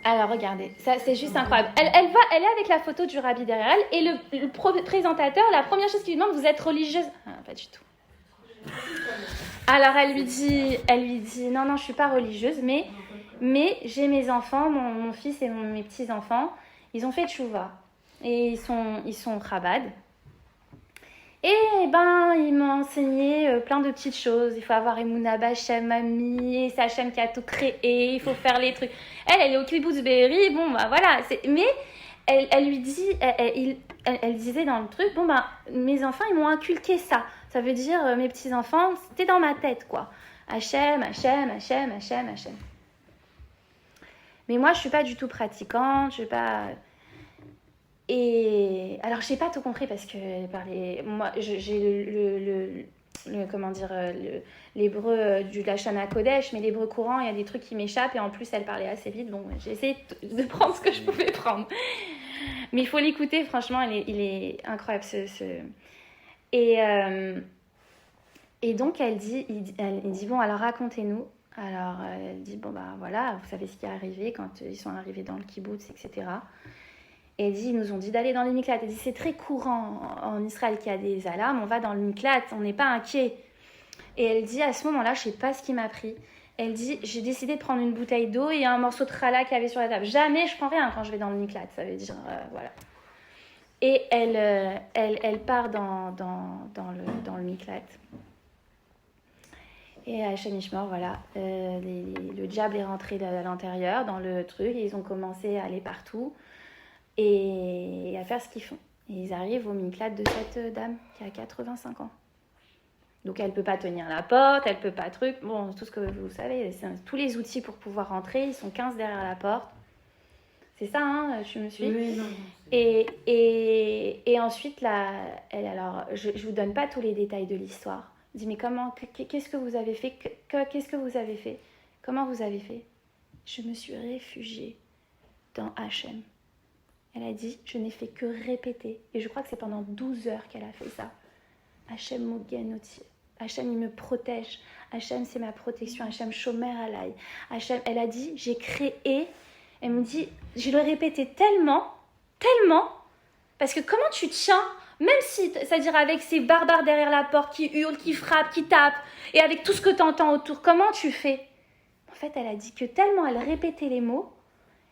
Alors, regardez, ça c'est juste incroyable. Elle est avec la photo du Rabbi derrière elle, et le présentateur, la première chose qu'il lui demande, vous êtes religieuse? Pas du tout. Alors elle lui dit non, je suis pas religieuse, mais j'ai mes enfants, mon fils et mes petits-enfants, ils ont fait tchouva, et ils sont chabad. Et ils m'ont enseigné plein de petites choses. Il faut avoir Emouna B'Hachem, mamie, c'est Hachem qui a tout créé, il faut faire les trucs. Elle est au kibbutz Be'eri, bon voilà. Mais elle lui dit, elle disait dans le truc, mes enfants ils m'ont inculqué ça. Ça veut dire mes petits enfants, c'était dans ma tête quoi. Hachem. Mais moi je suis pas du tout pratiquante, je suis pas. Et alors j'ai pas tout compris parce que moi j'ai l'hébreu du Lashana Kodesh, mais l'hébreu courant il y a des trucs qui m'échappent et en plus elle parlait assez vite, bon j'ai essayé de prendre ce que je pouvais prendre, mais il faut l'écouter, franchement il est incroyable et donc elle dit bon alors racontez-nous. Alors elle dit voilà, vous savez ce qui est arrivé quand ils sont arrivés dans le kibbutz, etc. Et elle dit, ils nous ont dit d'aller dans les miklat. Elle dit, c'est très courant en Israël qu'il y a des alarmes, on va dans le miklat, on n'est pas inquiet. Et elle dit, à ce moment-là, je ne sais pas ce qui m'a pris. Elle dit, j'ai décidé de prendre une bouteille d'eau et un morceau de challah qu'il y avait sur la table. Jamais je prends rien quand je vais dans le miklat, ça veut dire, voilà. Et elle part dans le miklat. Et à Shemishmor, voilà, le diable est rentré à l'intérieur, dans le truc, et ils ont commencé à aller partout. Et à faire ce qu'ils font. Et ils arrivent au miklat de cette dame qui a 85 ans. Donc elle peut pas tenir la porte, elle peut pas tout ce que vous savez, tous les outils pour pouvoir rentrer, ils sont 15 derrière la porte. C'est ça, hein, tu me suis? Oui, non. Et ensuite, alors, je vous donne pas tous les détails de l'histoire. Je dis, mais qu'est-ce que vous avez fait? Qu'est-ce que vous avez fait? Comment vous avez fait? Je me suis réfugiée dans Hachem. Elle a dit, je n'ai fait que répéter. Et je crois que c'est pendant 12 heures qu'elle a fait ça. Hachem Mogen Oti. Hachem, il me protège. Hachem, c'est ma protection. Hachem, Shomer Alay. Hachem, elle a dit, j'ai créé. Elle me dit, je le répétais tellement, parce que comment tu tiens, même si, c'est-à-dire avec ces barbares derrière la porte qui hurlent, qui frappent, qui tapent, et avec tout ce que tu entends autour, comment tu fais? En fait, elle a dit que tellement elle répétait les mots,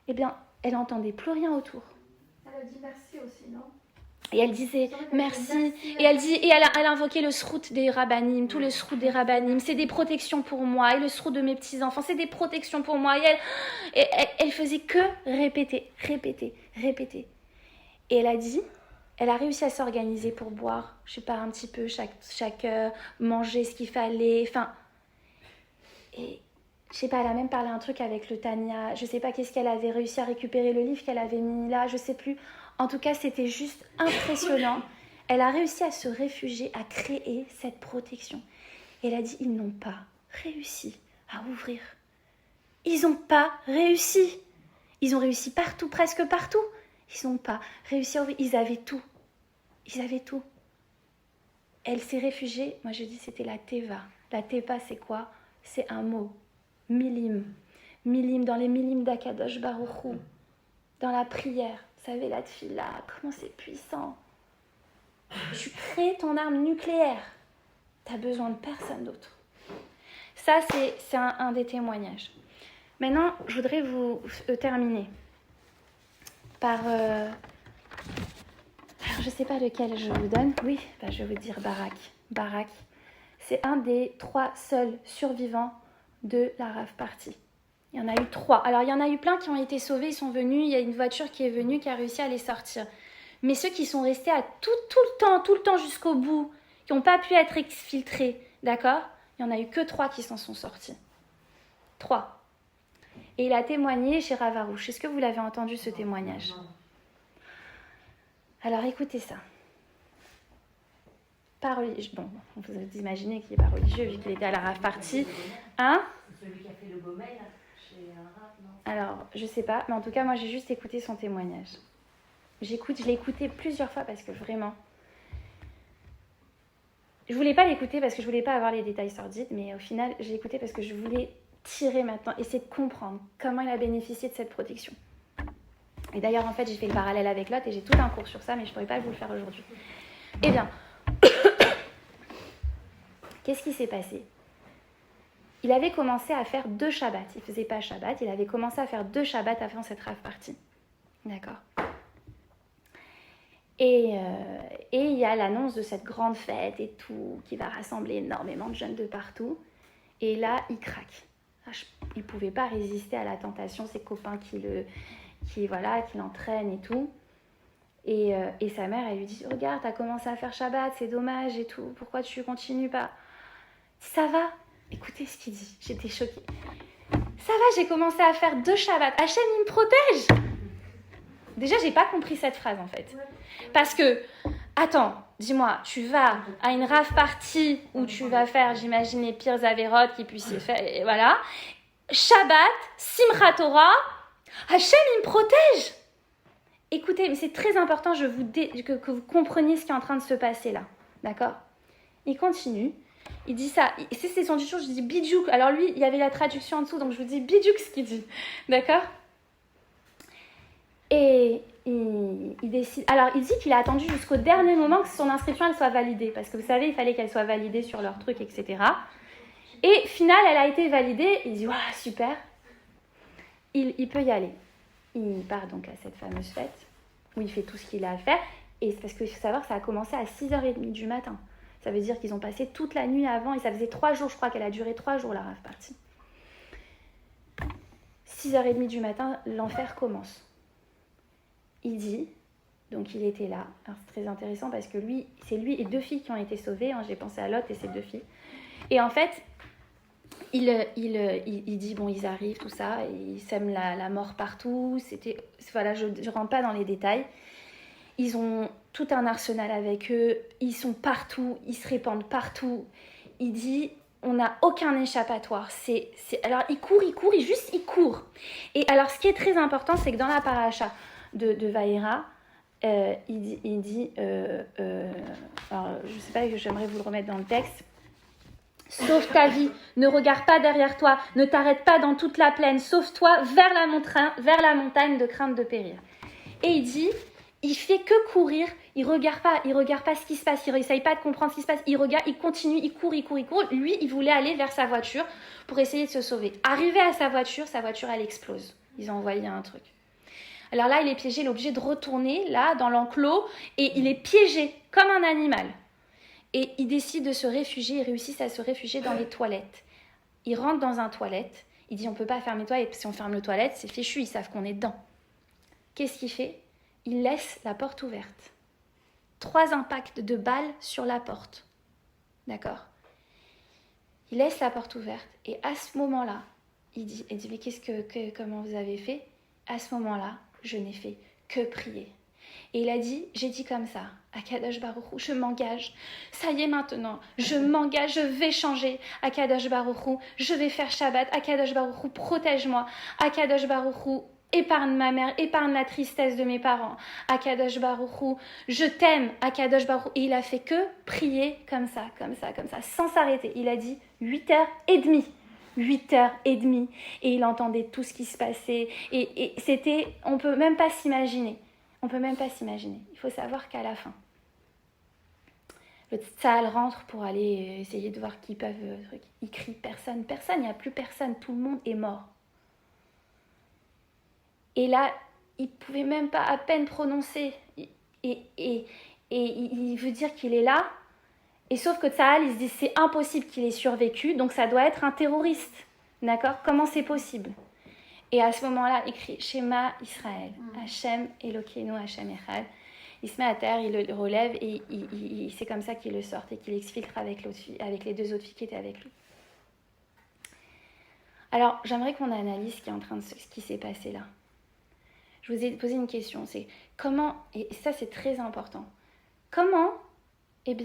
eh bien, elle n'entendait plus rien autour. Elle a dit merci aussi, non? Et elle disait merci. Et elle invoquait le srout des rabbanim, tout le srout des rabbanim. C'est des protections pour moi. Et le srout de mes petits-enfants, c'est des protections pour moi. Elle faisait que répéter. Et elle a dit, elle a réussi à s'organiser pour boire, je sais pas, un petit peu chaque heure, manger ce qu'il fallait. Enfin, et je sais pas, elle a même parlé un truc avec le Tania. Je sais pas qu'est-ce qu'elle avait réussi à récupérer, le livre qu'elle avait mis là, je sais plus. En tout cas, c'était juste impressionnant. Elle a réussi à se réfugier, à créer cette protection. Et elle a dit, ils n'ont pas réussi à ouvrir. Ils n'ont pas réussi. Ils ont réussi partout, presque partout. Ils n'ont pas réussi à ouvrir. Ils avaient tout. Elle s'est réfugiée. Moi, je dis, c'était la teva. La teva, c'est quoi? C'est un mot. Milim. Milim, dans les milim d'Akadosh Baruch Hu. Dans la prière. Vous savez, la tfila, comment c'est puissant. Tu crées ton arme nucléaire. Tu n'as besoin de personne d'autre. Ça, c'est un des témoignages. Maintenant, je voudrais vous terminer par... alors, je ne sais pas lequel je vous donne. Oui, je vais vous dire Barak. Barak, c'est un des 3 seuls survivants de la rave party. Il y en a eu 3. Alors, il y en a eu plein qui ont été sauvés, ils sont venus. Il y a une voiture qui est venue, qui a réussi à les sortir. Mais ceux qui sont restés à tout le temps jusqu'au bout, qui n'ont pas pu être exfiltrés, d'accord? Il n'y en a eu que 3 qui s'en sont sortis. 3. Et il a témoigné chez Rav Arush. Est-ce que vous l'avez entendu, ce témoignage? Alors, écoutez ça. Pas religieux. Bon, vous imaginez qu'il n'est pas religieux, vu qu'il était à la rave party. Hein? C'est celui qui a fait le Gomel, là, chez un rap, non? Alors, je sais pas, mais en tout cas, moi, j'ai juste écouté son témoignage. Je l'ai écouté plusieurs fois parce que vraiment... Je voulais pas l'écouter parce que je voulais pas avoir les détails sordides, mais au final, j'ai écouté parce que je voulais tirer maintenant, essayer de comprendre comment il a bénéficié de cette protection. Et d'ailleurs, en fait, j'ai fait le parallèle avec Lot et j'ai tout un cours sur ça, mais je pourrais pas vous le faire aujourd'hui. Eh bien, qu'est-ce qui s'est passé? Il avait commencé à faire 2 Shabbats. Il ne faisait pas Shabbat. Il avait commencé à faire 2 Shabbats avant cette rave party. D'accord. Et il y a l'annonce de cette grande fête et tout, qui va rassembler énormément de jeunes de partout. Et là, il craque. Il ne pouvait pas résister à la tentation, ses copains qui l'entraînent et tout. Et sa mère, elle lui dit, regarde, tu as commencé à faire Shabbat, c'est dommage et tout. Pourquoi tu continues pas? Ça va. Écoutez ce qu'il dit, j'étais choquée. Ça va, j'ai commencé à faire 2 Shabbats. Hachem, il me protège. Déjà, j'ai pas compris cette phrase en fait. Parce que, attends, dis-moi, tu vas à une rave party où tu vas faire, j'imagine, les pires avérotes qui puissent faire, et voilà. Shabbat, Simchat Torah, Hachem, il me protège. Écoutez, mais c'est très important que vous compreniez ce qui est en train de se passer là. D'accord? Il continue. Il dit ça, c'est son discours, je dis bidjouk. Alors lui, il y avait la traduction en dessous, donc je vous dis bidjouk ce qu'il dit. D'accord? Et il décide. Alors il dit qu'il a attendu jusqu'au dernier moment que son inscription elle soit validée. Parce que vous savez, il fallait qu'elle soit validée sur leur truc, etc. Et final, elle a été validée. Il dit, waouh, super. Il peut y aller. Il part donc à cette fameuse fête où il fait tout ce qu'il a à faire. Et c'est parce qu'il faut savoir que ça a commencé à 6h30 du matin. Ça veut dire qu'ils ont passé toute la nuit avant. Et ça faisait 3 jours, je crois qu'elle a duré 3 jours, la rave party. 6h30 du matin, l'enfer commence. Il dit, donc il était là. Alors c'est très intéressant parce que c'est lui et 2 filles qui ont été sauvées. J'ai pensé à Lot et ses 2 filles. Et en fait, il dit, bon, ils arrivent, tout ça. Et ils sèment la mort partout. Voilà, je ne rentre pas dans les détails. Ils ont tout un arsenal avec eux. Ils sont partout. Ils se répandent partout. Il dit, on n'a aucun échappatoire. Alors, il court. Et alors, ce qui est très important, c'est que dans la paracha de Vaïra, il dit alors, je ne sais pas, j'aimerais vous le remettre dans le texte. Sauve ta vie, ne regarde pas derrière toi, ne t'arrête pas dans toute la plaine, sauve-toi vers la montagne de crainte de périr. Et il dit, il fait que courir, il regarde pas ce qui se passe, il n'essaye pas de comprendre ce qui se passe, il regarde, il continue, il court. Lui, il voulait aller vers sa voiture pour essayer de se sauver. Arrivé à sa voiture, elle explose. Ils ont envoyé un truc. Alors là, il est piégé, il est obligé de retourner là dans l'enclos et il est piégé comme un animal. Et il décide de se réfugier, il réussit à se réfugier dans les toilettes. Il rentre dans un toilette, il dit on ne peut pas fermer les toilettes, si on ferme les toilettes, c'est fichu, ils savent qu'on est dedans. Qu'est-ce qu'il fait ? Il laisse la porte ouverte. 3 impacts de balles sur la porte. D'accord ? Il laisse la porte ouverte et à ce moment-là, il dit mais comment vous avez fait ? À ce moment-là, je n'ai fait que prier. Et il a dit, j'ai dit comme ça, Akadosh Baruch Hu, je m'engage. Ça y est maintenant, je m'engage, je vais changer. Akadosh Baruch Hu, je vais faire Shabbat. Akadosh Baruch Hu, protège-moi. Akadosh Baruch Hu, épargne ma mère, épargne la tristesse de mes parents. Akadosh Baruch Hu, je t'aime. Akadosh Baruch Hu. Et il a fait que prier comme ça, sans s'arrêter. Il a dit 8h30. 8h30. Et il entendait tout ce qui se passait. Et c'était, on peut même pas s'imaginer. Il faut savoir qu'à la fin, le Tzahal rentre pour aller essayer de voir qui peuvent... Il crie personne, il n'y a plus personne, tout le monde est mort. Et là, il ne pouvait même pas à peine prononcer. Et il veut dire qu'il est là. Et sauf que Tzahal, il se dit c'est impossible qu'il ait survécu, donc ça doit être un terroriste. D'accord ? Comment c'est possible ? Et à ce moment-là, il crie Shema Israël, Hachem Elokeinu, Hachem Echad. Il se met à terre, il le relève et c'est comme ça qu'il le sort et qu'il exfiltre avec les 2 autres filles qui étaient avec lui. Alors, j'aimerais qu'on analyse ce qui s'est passé là. Je vous ai posé une question, c'est comment, et ça c'est très important, comment, il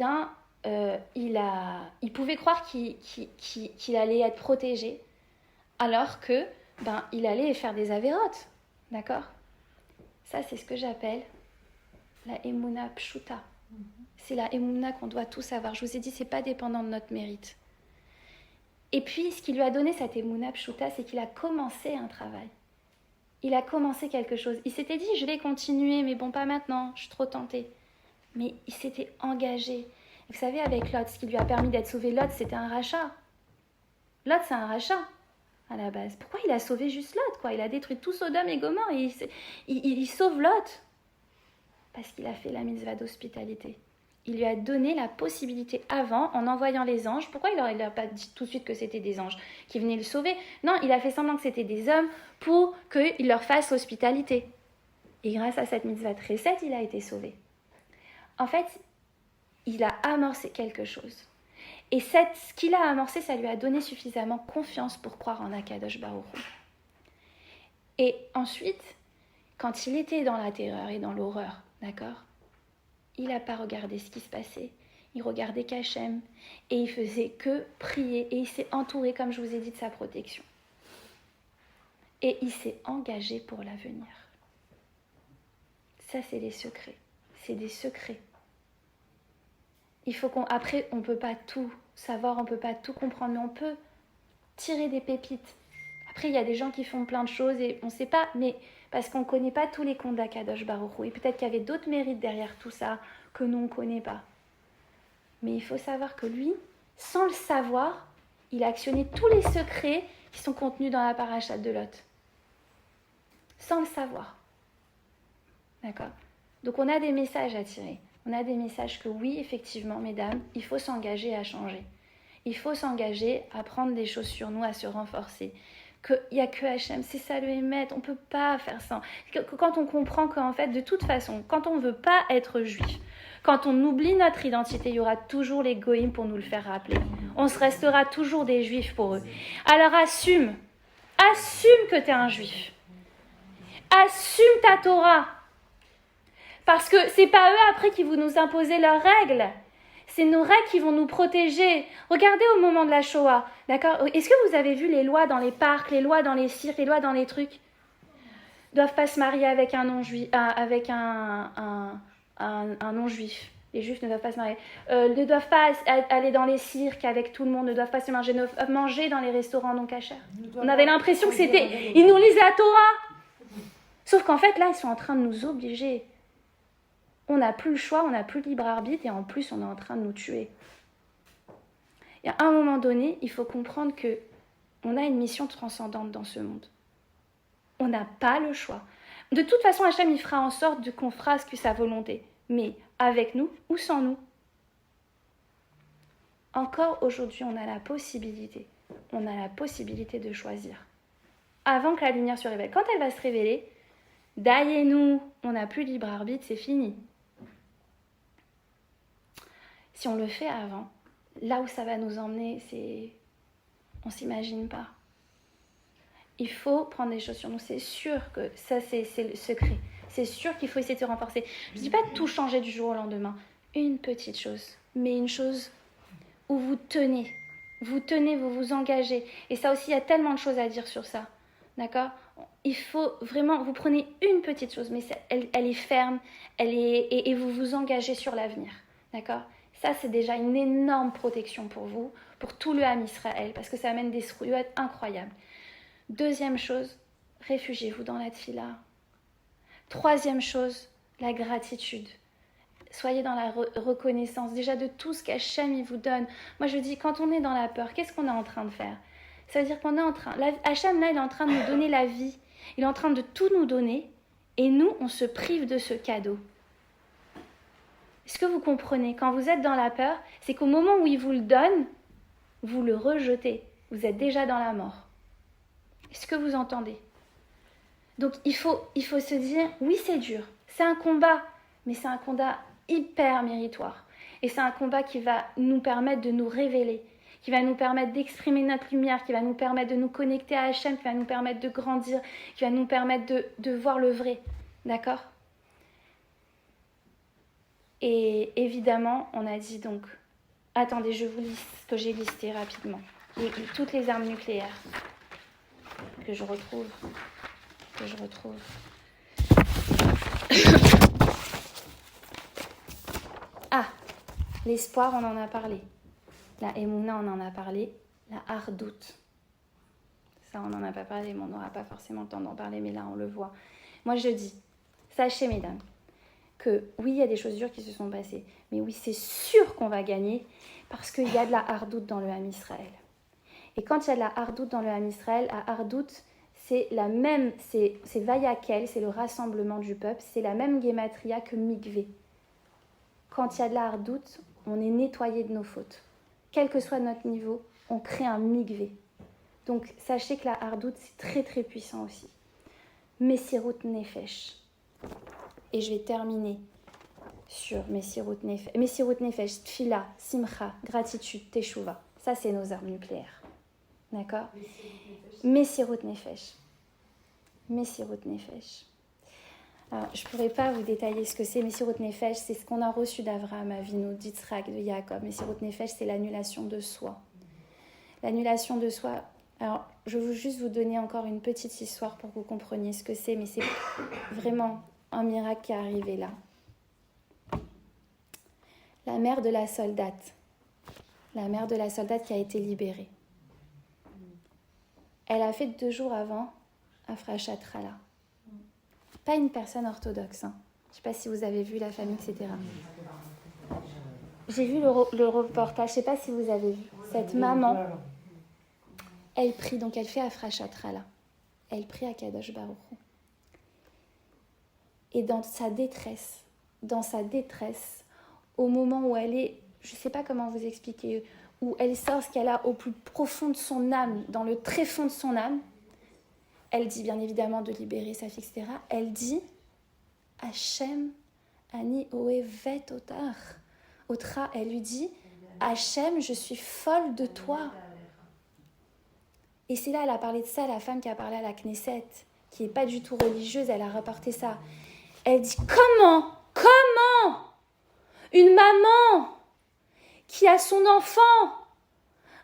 pouvait croire qu'il allait être protégé alors que il allait faire des avérotes, d'accord ? Ça, c'est ce que j'appelle la Emouna Pshuta. C'est la Emouna qu'on doit tous avoir. Je vous ai dit, c'est pas dépendant de notre mérite. Et puis, ce qui lui a donné cette Emouna Pshuta, c'est qu'il a commencé un travail. Il a commencé quelque chose. Il s'était dit, je vais continuer, mais bon, pas maintenant, je suis trop tentée. Mais il s'était engagé. Vous savez, avec Lot, ce qui lui a permis d'être sauvé, Lot, c'était un rachat. Lot, c'est un rachat. À la base. Pourquoi il a sauvé juste Lot, quoi ? Il a détruit tout Sodome et Gomorrhe et il sauve Lot. Parce qu'il a fait la mitzvah d'hospitalité. Il lui a donné la possibilité avant, en envoyant les anges. Pourquoi il n'a pas dit tout de suite que c'était des anges qui venaient le sauver ? Non, il a fait semblant que c'était des hommes pour qu'il leur fasse hospitalité. Et grâce à cette mitzvah de Chesed, il a été sauvé. En fait, il a amorcé quelque chose. Et ce qu'il a amorcé, ça lui a donné suffisamment confiance pour croire en Akadosh Baruch Hu. Et ensuite, quand il était dans la terreur et dans l'horreur, d'accord, il n'a pas regardé ce qui se passait. Il regardait qu'Hachem et il faisait que prier. Et il s'est entouré, comme je vous ai dit, de sa protection. Et il s'est engagé pour l'avenir. Ça, c'est les secrets. C'est des secrets. Il faut après, on ne peut pas tout savoir, on ne peut pas tout comprendre, mais on peut tirer des pépites. Après, il y a des gens qui font plein de choses et on ne sait pas, mais parce qu'on ne connaît pas tous les comptes d'Akadosh Baruch Hu. Et peut-être qu'il y avait d'autres mérites derrière tout ça que nous, on ne connaît pas. Mais il faut savoir que lui, sans le savoir, il a actionné tous les secrets qui sont contenus dans la paracha de Lot. Sans le savoir. D'accord ? Donc on a des messages à tirer. On a des messages que oui, effectivement, mesdames, il faut s'engager à changer. Il faut s'engager à prendre des choses sur nous, à se renforcer. Qu'il n'y a que Hachem, c'est ça le émettre, on ne peut pas faire ça. Quand on comprend qu'en fait, de toute façon, quand on ne veut pas être juif, quand on oublie notre identité, il y aura toujours les goïms pour nous le faire rappeler. On se restera toujours des juifs pour eux. Alors assume que tu es un juif. Assume ta Torah. Parce que c'est pas eux après qui vont nous imposer leurs règles. C'est nos règles qui vont nous protéger. Regardez au moment de la Shoah, d'accord ? Est-ce que vous avez vu les lois dans les parcs, les lois dans les cirques, les lois dans les trucs ? Ils doivent pas se marier avec un non-juif, avec un non-juif. les juifs ne doivent pas se marier, ne doivent pas aller dans les cirques avec tout le monde, ne doivent pas se manger, ne doivent manger dans les restaurants non cachers. On avait l'impression que c'était... Ils nous lisaient la Torah. Sauf qu'en fait, là, ils sont en train de nous obliger. On n'a plus le choix, on n'a plus le libre arbitre et en plus, on est en train de nous tuer. Et à un moment donné, il faut comprendre qu'on a une mission transcendante dans ce monde. On n'a pas le choix. De toute façon, Hachem, il fera en sorte qu'on fera ce que sa volonté. Mais avec nous ou sans nous. Encore aujourd'hui, on a la possibilité. On a la possibilité de choisir. Avant que la lumière se révèle. Quand elle va se révéler, nous, on n'a plus de libre arbitre, c'est fini. Si on le fait avant, là où ça va nous emmener, on ne s'imagine pas. Il faut prendre des choses sur nous. C'est sûr que ça, c'est le secret. C'est sûr qu'il faut essayer de se renforcer. Je ne dis pas de tout changer du jour au lendemain. Une petite chose. Mais une chose où vous tenez. Vous tenez, vous vous engagez. Et ça aussi, il y a tellement de choses à dire sur ça. D'accord ? Il faut vraiment... Vous prenez une petite chose, mais elle est ferme. Et vous vous engagez sur l'avenir. D'accord ? Ça, c'est déjà une énorme protection pour vous, pour tout le Ham Israël, parce que ça amène des fruits incroyables. Deuxième chose, réfugiez-vous dans la tfila. Troisième chose, la gratitude. Soyez dans la reconnaissance déjà de tout ce qu'Hachem il vous donne. Moi je dis, quand on est dans la peur, qu'est-ce qu'on est en train de faire ? Ça veut dire qu'on est en train... Hachem là, il est en train de nous donner la vie. Il est en train de tout nous donner. Et nous, on se prive de ce cadeau. Est-ce que vous comprenez ? Quand vous êtes dans la peur, c'est qu'au moment où il vous le donne, vous le rejetez. Vous êtes déjà dans la mort. Est-ce que vous entendez ? Donc il faut se dire, oui c'est dur, c'est un combat, mais c'est un combat hyper méritoire. Et c'est un combat qui va nous permettre de nous révéler, qui va nous permettre d'exprimer notre lumière, qui va nous permettre de nous connecter à Hachem, qui va nous permettre de grandir, qui va nous permettre de voir le vrai. D'accord ? Et évidemment, on a dit donc, attendez, je vous lis ce que j'ai listé rapidement. Toutes les armes nucléaires que je retrouve. Ah, l'espoir, on en a parlé. La Emouna, on en a parlé. La Hardout. Ça, on n'en a pas parlé, mais on n'aura pas forcément le temps d'en parler, mais là, on le voit. Moi, je dis, sachez, mesdames, que oui, il y a des choses dures qui se sont passées, mais oui, c'est sûr qu'on va gagner parce qu'il y a de la Hardout dans le Ham Israël. Et quand il y a de la Hardout dans le Ham Israël, la Hardout, c'est la même, c'est Vayakel, c'est le rassemblement du peuple, c'est la même guématria que Mikvé. Quand il y a de la Hardout, on est nettoyé de nos fautes. Quel que soit notre niveau, on crée un Mikvé. Donc sachez que la Hardout, c'est très très puissant aussi. Messirut Nefesh. Et je vais terminer sur Messirut Nefesh. Messirut Nefesh, Tfila, Simcha, gratitude, Teshuva. Ça, c'est nos armes nucléaires. D'accord ? Messirut Nefesh. Messirut Nefesh. Alors, je ne pourrais pas vous détailler ce que c'est. Messirut Nefesh, c'est ce qu'on a reçu d'Avraham, Avinu, d'Yitzhak, de Yaakov. Messirut Nefesh, c'est l'annulation de soi. L'annulation de soi. Alors, je veux juste vous donner encore une petite histoire pour que vous compreniez ce que c'est, mais c'est vraiment un miracle qui est arrivé là. La mère de la soldate qui a été libérée. Elle a fait 2 jours avant Afrashat Chala. Pas une personne orthodoxe. Je ne sais pas si vous avez vu la famille, etc. J'ai vu le reportage, je ne sais pas si vous avez vu. Cette maman, elle prie, donc elle fait Afrashat Chala. Elle prie à Kadosh Baruch Hu. Et dans sa détresse, au moment où elle est, je ne sais pas comment vous expliquer, où elle sort ce qu'elle a au plus profond de son âme, dans le tréfonds de son âme, elle dit bien évidemment de libérer sa fille, etc. Elle dit « Hachem, ani oevet otar ». Otra, elle lui dit « Hachem, je suis folle de toi ». Et c'est là, elle a parlé de ça, la femme qui a parlé à la Knesset, qui n'est pas du tout religieuse, elle a rapporté ça. Elle dit « Comment une maman qui a son enfant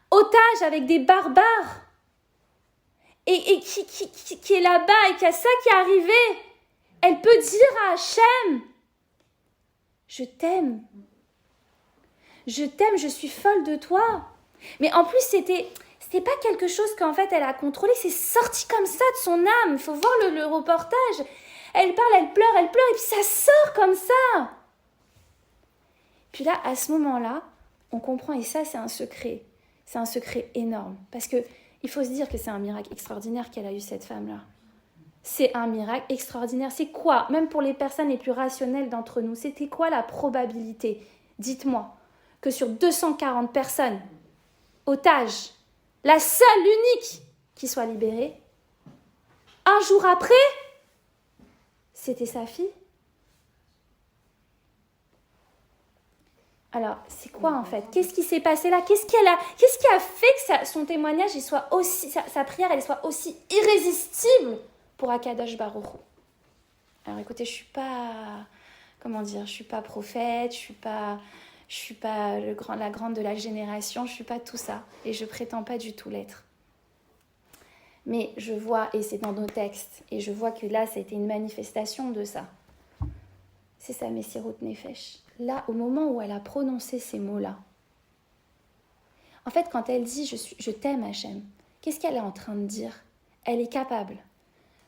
otage avec des barbares et qui est là-bas et qui a ça qui est arrivé, elle peut dire à Hachem, je t'aime, je t'aime, je suis folle de toi. Mais en plus, c'était pas quelque chose qu'en fait elle a contrôlé, c'est sorti comme ça de son âme. Il faut voir le reportage. Elle parle, elle pleure, et puis ça sort comme ça. Puis là, à ce moment-là, on comprend, et ça, c'est un secret énorme. Parce que il faut se dire que c'est un miracle extraordinaire qu'elle a eu, cette femme-là. C'est un miracle extraordinaire. C'est quoi, même pour les personnes les plus rationnelles d'entre nous, c'était quoi la probabilité, dites-moi, que sur 240 personnes, otages, la seule, l'unique qui soit libérée, un jour après, c'était sa fille? Alors, c'est quoi en fait? Qu'est-ce qui s'est passé là? Qu'est-ce qui a fait que son témoignage, il soit aussi, sa prière, elle soit aussi irrésistible pour Akadosh Baruch Hu? Alors écoutez, je suis pas prophète, je suis pas la grande de la génération, je suis pas tout ça, et je prétends pas du tout l'être. Mais je vois, et c'est dans nos textes, et je vois que là, ça a été une manifestation de ça. C'est sa Messirut Nefesh. Là, au moment où elle a prononcé ces mots-là, en fait, quand elle dit « je t'aime, Hachem », qu'est-ce qu'elle est en train de dire? Elle est capable,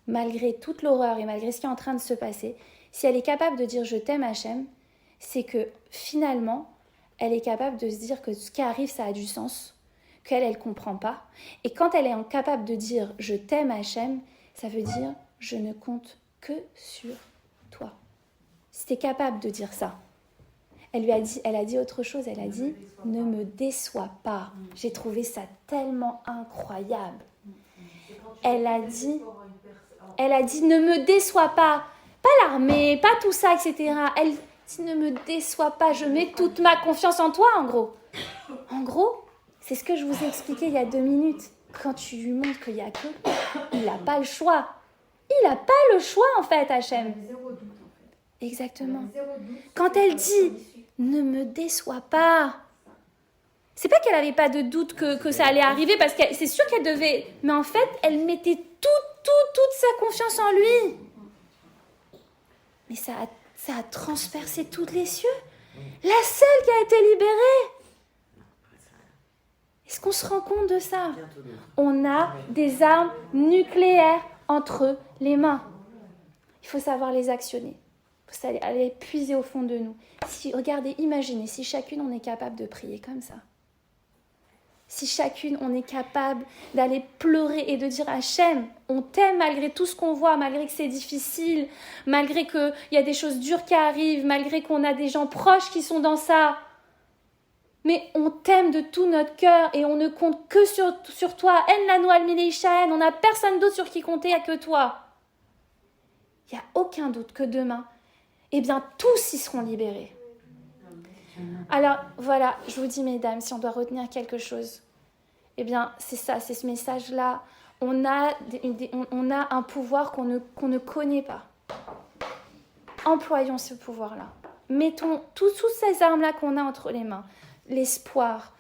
malgré toute l'horreur et malgré ce qui est en train de se passer, si elle est capable de dire « je t'aime, Hachem », c'est que finalement, elle est capable de se dire que ce qui arrive, ça a du sens, qu'elle ne comprend pas. Et quand elle est capable de dire « je t'aime, Hachem », ça veut dire « je ne compte que sur toi ». Si tu es capable de dire ça, elle a dit autre chose, elle a dit « ne me déçois pas ». J'ai trouvé ça tellement incroyable. Elle a dit « ne me déçois pas ». Pas l'armée, pas tout ça, etc. Elle dit « ne me déçois pas, je mets toute ma confiance en toi », en gros. En gros, c'est ce que je vous ai expliqué il y a 2 minutes. Quand tu lui montres qu'il n'y a que, il n'a pas le choix. Il n'a pas le choix, en fait, Hachem. Exactement. Quand elle dit « ne me déçois pas », c'est pas qu'elle n'avait pas de doute que ça allait arriver, parce que c'est sûr qu'elle devait... Mais en fait, elle mettait toute sa confiance en lui. Mais ça a transpercé tous les cieux. La seule qui a été libérée. Est-ce qu'on se rend compte de ça? On a des armes nucléaires entre les mains. Il faut savoir les actionner. Il faut aller puiser au fond de nous. Regardez, imaginez, si chacune on est capable de prier comme ça. Si chacune on est capable d'aller pleurer et de dire Hachem, on t'aime malgré tout ce qu'on voit, malgré que c'est difficile, malgré qu'il y a des choses dures qui arrivent, malgré qu'on a des gens proches qui sont dans ça. Mais on t'aime de tout notre cœur et on ne compte que sur toi. En lanu al milei shaen, on n'a personne d'autre sur qui compter que toi. Il n'y a aucun doute que demain, eh bien tous y seront libérés. Alors voilà, je vous dis mesdames, si on doit retenir quelque chose, eh bien c'est ça, c'est ce message-là. On a un pouvoir qu'on ne connaît pas. Employons ce pouvoir-là. Mettons toutes ces armes-là qu'on a entre les mains. L'espoir,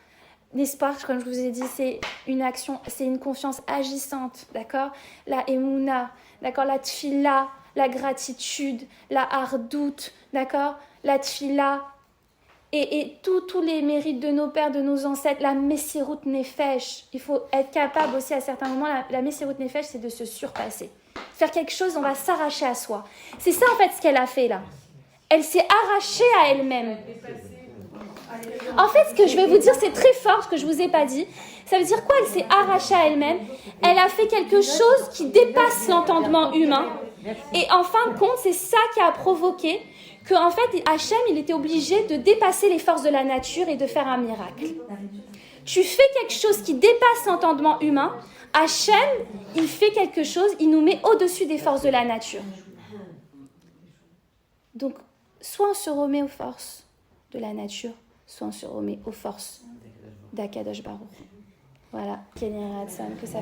comme je vous ai dit, c'est une action, c'est une confiance agissante, d'accord? La émouna, d'accord? La tfila, la gratitude, la hardout, d'accord? La tfila, et tous les mérites de nos pères, de nos ancêtres, la Messirut Nefesh. Il faut être capable aussi à certains moments, la Messirut Nefesh, c'est de se surpasser. Faire quelque chose, on va s'arracher à soi. C'est ça en fait ce qu'elle a fait là. Elle s'est arrachée à elle-même. En fait, ce que je vais vous dire, c'est très fort, ce que je ne vous ai pas dit. Ça veut dire quoi? Elle s'est arrachée à elle-même. Elle a fait quelque chose qui dépasse l'entendement humain. Et en fin de compte, c'est ça qui a provoqué que, en fait, Hachem, il était obligé de dépasser les forces de la nature et de faire un miracle. Tu fais quelque chose qui dépasse l'entendement humain. Hachem, il fait quelque chose, il nous met au-dessus des forces de la nature. Donc, soit on se remet aux forces de la nature, soit on se remet aux forces d'Akadosh Baruch. Voilà, que ça puisse